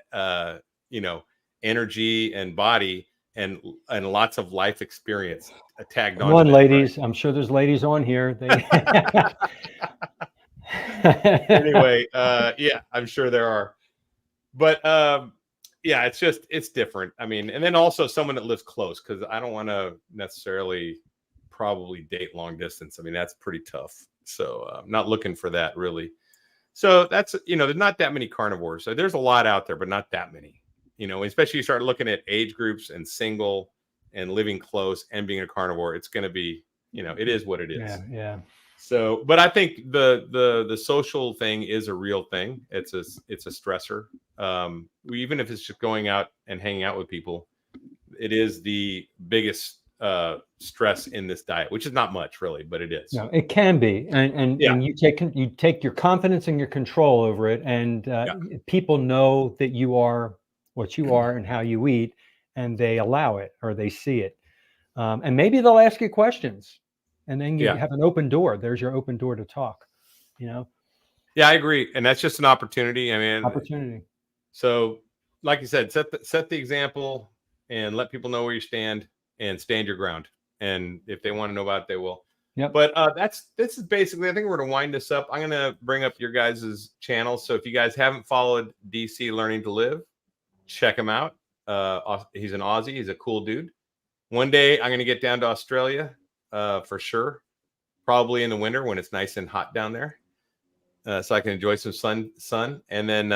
you know, energy and body and lots of life experience tagged on. Come on, ladies. Right? I'm sure there's ladies on here. Anyway, yeah, I'm sure there are. But yeah, it's different. I mean, and then also someone that lives close, because I don't want to necessarily probably date long distance. I mean, that's pretty tough. So I'm not looking for that really. So that's, you know, there's not that many carnivores. So there's a lot out there, but not that many. You know, especially you start looking at age groups and single and living close and being a carnivore, it's going to be, you know, it is what it is. Yeah. So, but I think the social thing is a real thing. It's a stressor. Even if it's just going out and hanging out with people, it is the biggest stress in this diet, which is not much really, but it is. No, it can be, and you take your confidence and your control over it, and people know that you are what you are and how you eat, and they allow it or they see it, and maybe they'll ask you questions, and then you have an open door. There's your open door to talk, you know. Yeah, I agree, and that's just an opportunity. I mean, opportunity. So, like you said, set the example and let people know where you stand and stand your ground. And if they want to know about it, they will. Yeah. But this is basically, I think we're going to wind this up. I'm going to bring up your guys' channels. So if you guys haven't followed DC Learning to Live, check him out. He's an Aussie. He's a cool dude. One day I'm going to get down to Australia for sure. Probably in the winter when it's nice and hot down there. So I can enjoy some sun. And then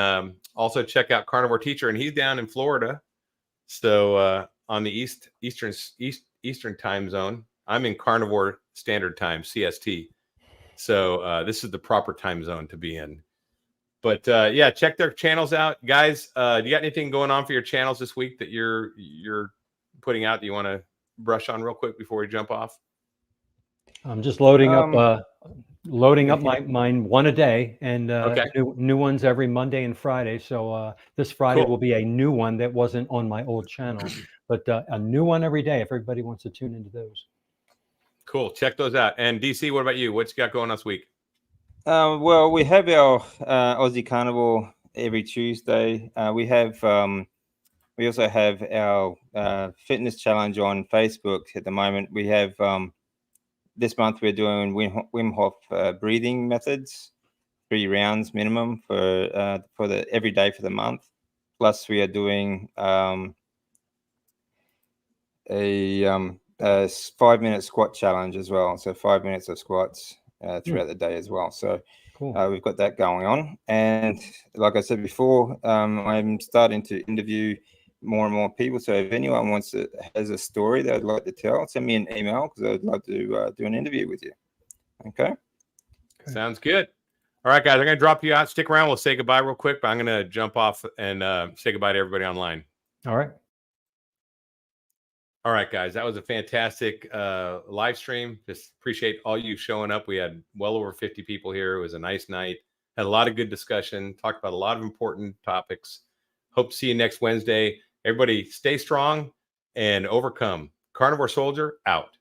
also check out Carnivore Teacher. And he's down in Florida. So on the Eastern time zone. I'm in Carnivore Standard Time, CST. So this is the proper time zone to be in. But yeah, check their channels out, guys. Do you got anything going on for your channels this week that you're putting out that you want to brush on real quick before we jump off? I'm just loading up mine one a day, and new ones every Monday and Friday. So this Friday will be a new one that wasn't on my old channel, but a new one every day if everybody wants to tune into those. Cool. Check those out. And DC, what about you? What you got going this week? Well, we have our Aussie Carnivore every Tuesday. We also have our fitness challenge on Facebook at the moment. We have this month we're doing Wim Hof breathing methods, 3 rounds minimum for the every day for the month. Plus we are doing 5-minute squat challenge as well. So 5 minutes of squats throughout the day as well. So Cool. we've got that going on. And like I said before, I'm starting to interview more and more people. So if anyone has a story they'd like to tell, send me an email because I'd love to do an interview with you. Okay. Sounds good. All right, guys, I'm going to drop you out. Stick around. We'll say goodbye real quick, but I'm going to jump off and say goodbye to everybody online. All right. All right, guys, that was a fantastic live stream. Just appreciate all you showing up. We had well over 50 people here. It was a nice night. Had a lot of good discussion. Talked about a lot of important topics. Hope to see you next Wednesday. Everybody stay strong and overcome. Carnivore Soldier out.